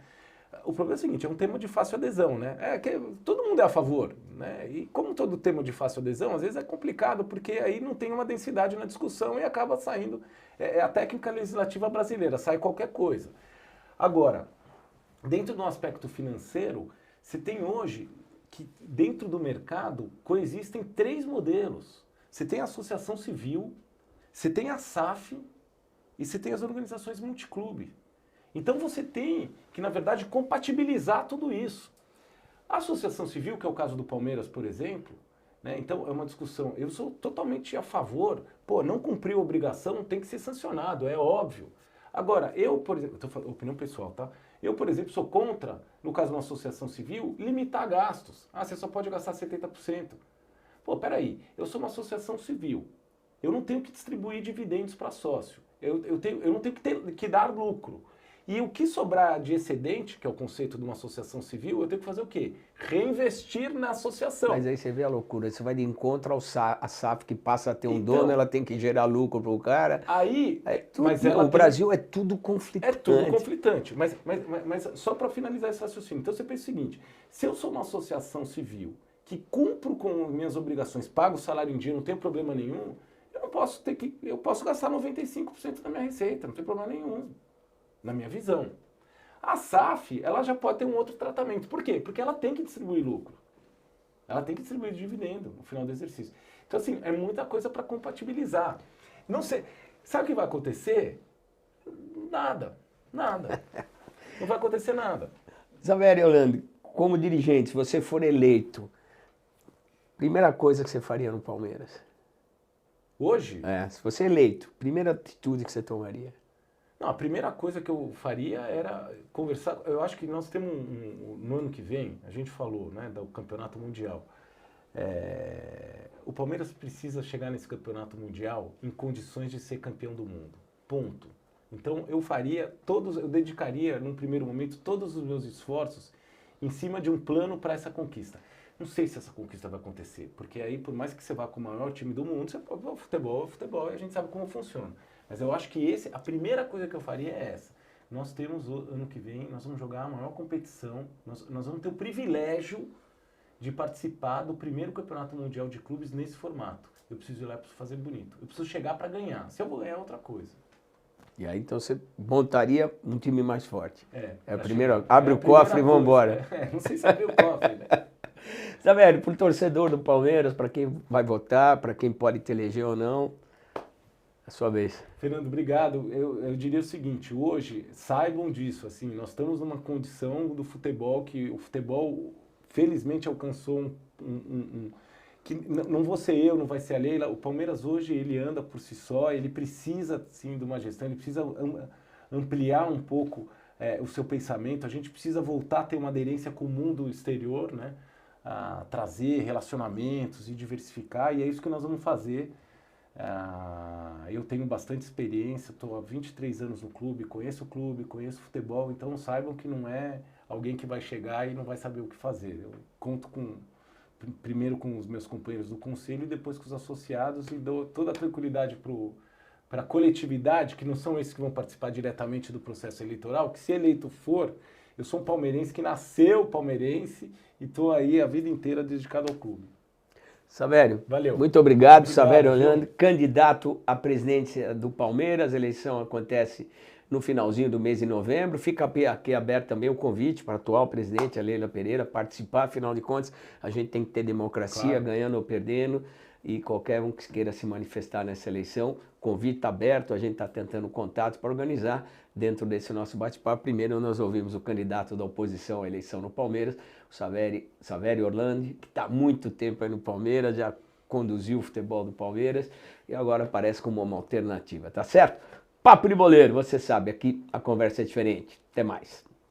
O problema é o seguinte, é um tema de fácil adesão, né? Que todo mundo é a favor, né? E como todo tema de fácil adesão, às vezes é complicado, porque aí não tem uma densidade na discussão e acaba saindo... É a técnica legislativa brasileira, sai qualquer coisa. Agora, dentro do aspecto financeiro, você tem hoje que dentro do mercado coexistem 3 modelos. Você tem a associação civil, você tem a SAF e você tem as organizações multiclube. Então você tem que, na verdade, compatibilizar tudo isso. A associação civil, que é o caso do Palmeiras, por exemplo, né, então é uma discussão, eu sou totalmente a favor, não cumpriu a obrigação, tem que ser sancionado, é óbvio. Agora, eu, por exemplo, estou falando opinião pessoal, tá? Eu, por exemplo, sou contra, no caso de uma associação civil, limitar gastos. Você só pode gastar 70%. Peraí, eu sou uma associação civil, eu não tenho que distribuir dividendos para sócio, eu não tenho que dar lucro. E o que sobrar de excedente, que é o conceito de uma associação civil, eu tenho que fazer o quê? Reinvestir na associação. Mas aí você vê a loucura, você vai de encontro a SAF que passa a ter um dono, ela tem que gerar lucro para o cara. Aí, o Brasil é tudo conflitante. É tudo conflitante, mas só para finalizar esse raciocínio. Então você pensa o seguinte, se eu sou uma associação civil que cumpro com minhas obrigações, pago o salário em dia, não tenho problema nenhum, eu posso gastar 95% da minha receita, não tem problema nenhum. Na minha visão. A SAF, ela já pode ter um outro tratamento. Por quê? Porque ela tem que distribuir lucro. Ela tem que distribuir dividendo no final do exercício. Então, assim, é muita coisa para compatibilizar. Não sei. Sabe o que vai acontecer? Nada. Não vai acontecer nada. Zaveri Holanda, como dirigente, se você for eleito, primeira coisa que você faria no Palmeiras? Hoje? Se você é eleito, primeira atitude que você tomaria? Não, a primeira coisa que eu faria era conversar. Eu acho que nós temos no ano que vem, a gente falou, né, do Campeonato Mundial. O Palmeiras precisa chegar nesse Campeonato Mundial em condições de ser campeão do mundo. Ponto. Então eu dedicaria, num primeiro momento, todos os meus esforços em cima de um plano para essa conquista. Não sei se essa conquista vai acontecer, porque aí, por mais que você vá com o maior time do mundo, futebol, e a gente sabe como funciona. Mas eu acho que a primeira coisa que eu faria é essa. nós temos, ano que vem, nós vamos jogar a maior competição, nós vamos ter o privilégio de participar do primeiro campeonato mundial de clubes nesse formato. Eu preciso ir lá, eu preciso fazer bonito. Eu preciso chegar para ganhar. Se eu vou ganhar, é outra coisa. E aí, então, você montaria um time mais forte. É o primeiro, chegar. abre o cofre e vamos embora. Não sei se abre o cofre, né? Savério, para o torcedor do Palmeiras, para quem vai votar, para quem pode te eleger ou não, é a sua vez. Fernando, obrigado. Eu diria o seguinte, hoje, saibam disso, assim, nós estamos numa condição do futebol que o futebol, felizmente, alcançou que não vou ser eu, não vai ser a Leila. O Palmeiras hoje, ele anda por si só, ele precisa, sim, de uma gestão, ele precisa ampliar um pouco o seu pensamento, a gente precisa voltar a ter uma aderência com o mundo exterior, né? A trazer relacionamentos e diversificar, e é isso que nós vamos fazer. Eu tenho bastante experiência, estou há 23 anos no clube, conheço o futebol, então saibam que não é alguém que vai chegar e não vai saber o que fazer. Eu conto primeiro com os meus companheiros do conselho e depois com os associados e dou toda a tranquilidade para a coletividade, que não são esses que vão participar diretamente do processo eleitoral, que se eleito for, eu sou um palmeirense que nasceu palmeirense e estou aí a vida inteira dedicado ao clube. Savério, valeu. Muito obrigado. Savério Orlandi, candidato à presidência do Palmeiras. A eleição acontece no finalzinho do mês de novembro. Fica aqui aberto também o convite para a atual presidente, a Leila Pereira, participar. Afinal de contas, a gente tem que ter democracia, claro, ganhando ou perdendo. E qualquer um que queira se manifestar nessa eleição, convite está aberto, a gente está tentando contatos para organizar dentro desse nosso bate-papo. Primeiro nós ouvimos o candidato da oposição à eleição no Palmeiras, o Savério Orlandi, que está há muito tempo aí no Palmeiras, já conduziu o futebol do Palmeiras e agora aparece como uma alternativa, tá certo? Papo de boleiro, você sabe, aqui a conversa é diferente. Até mais.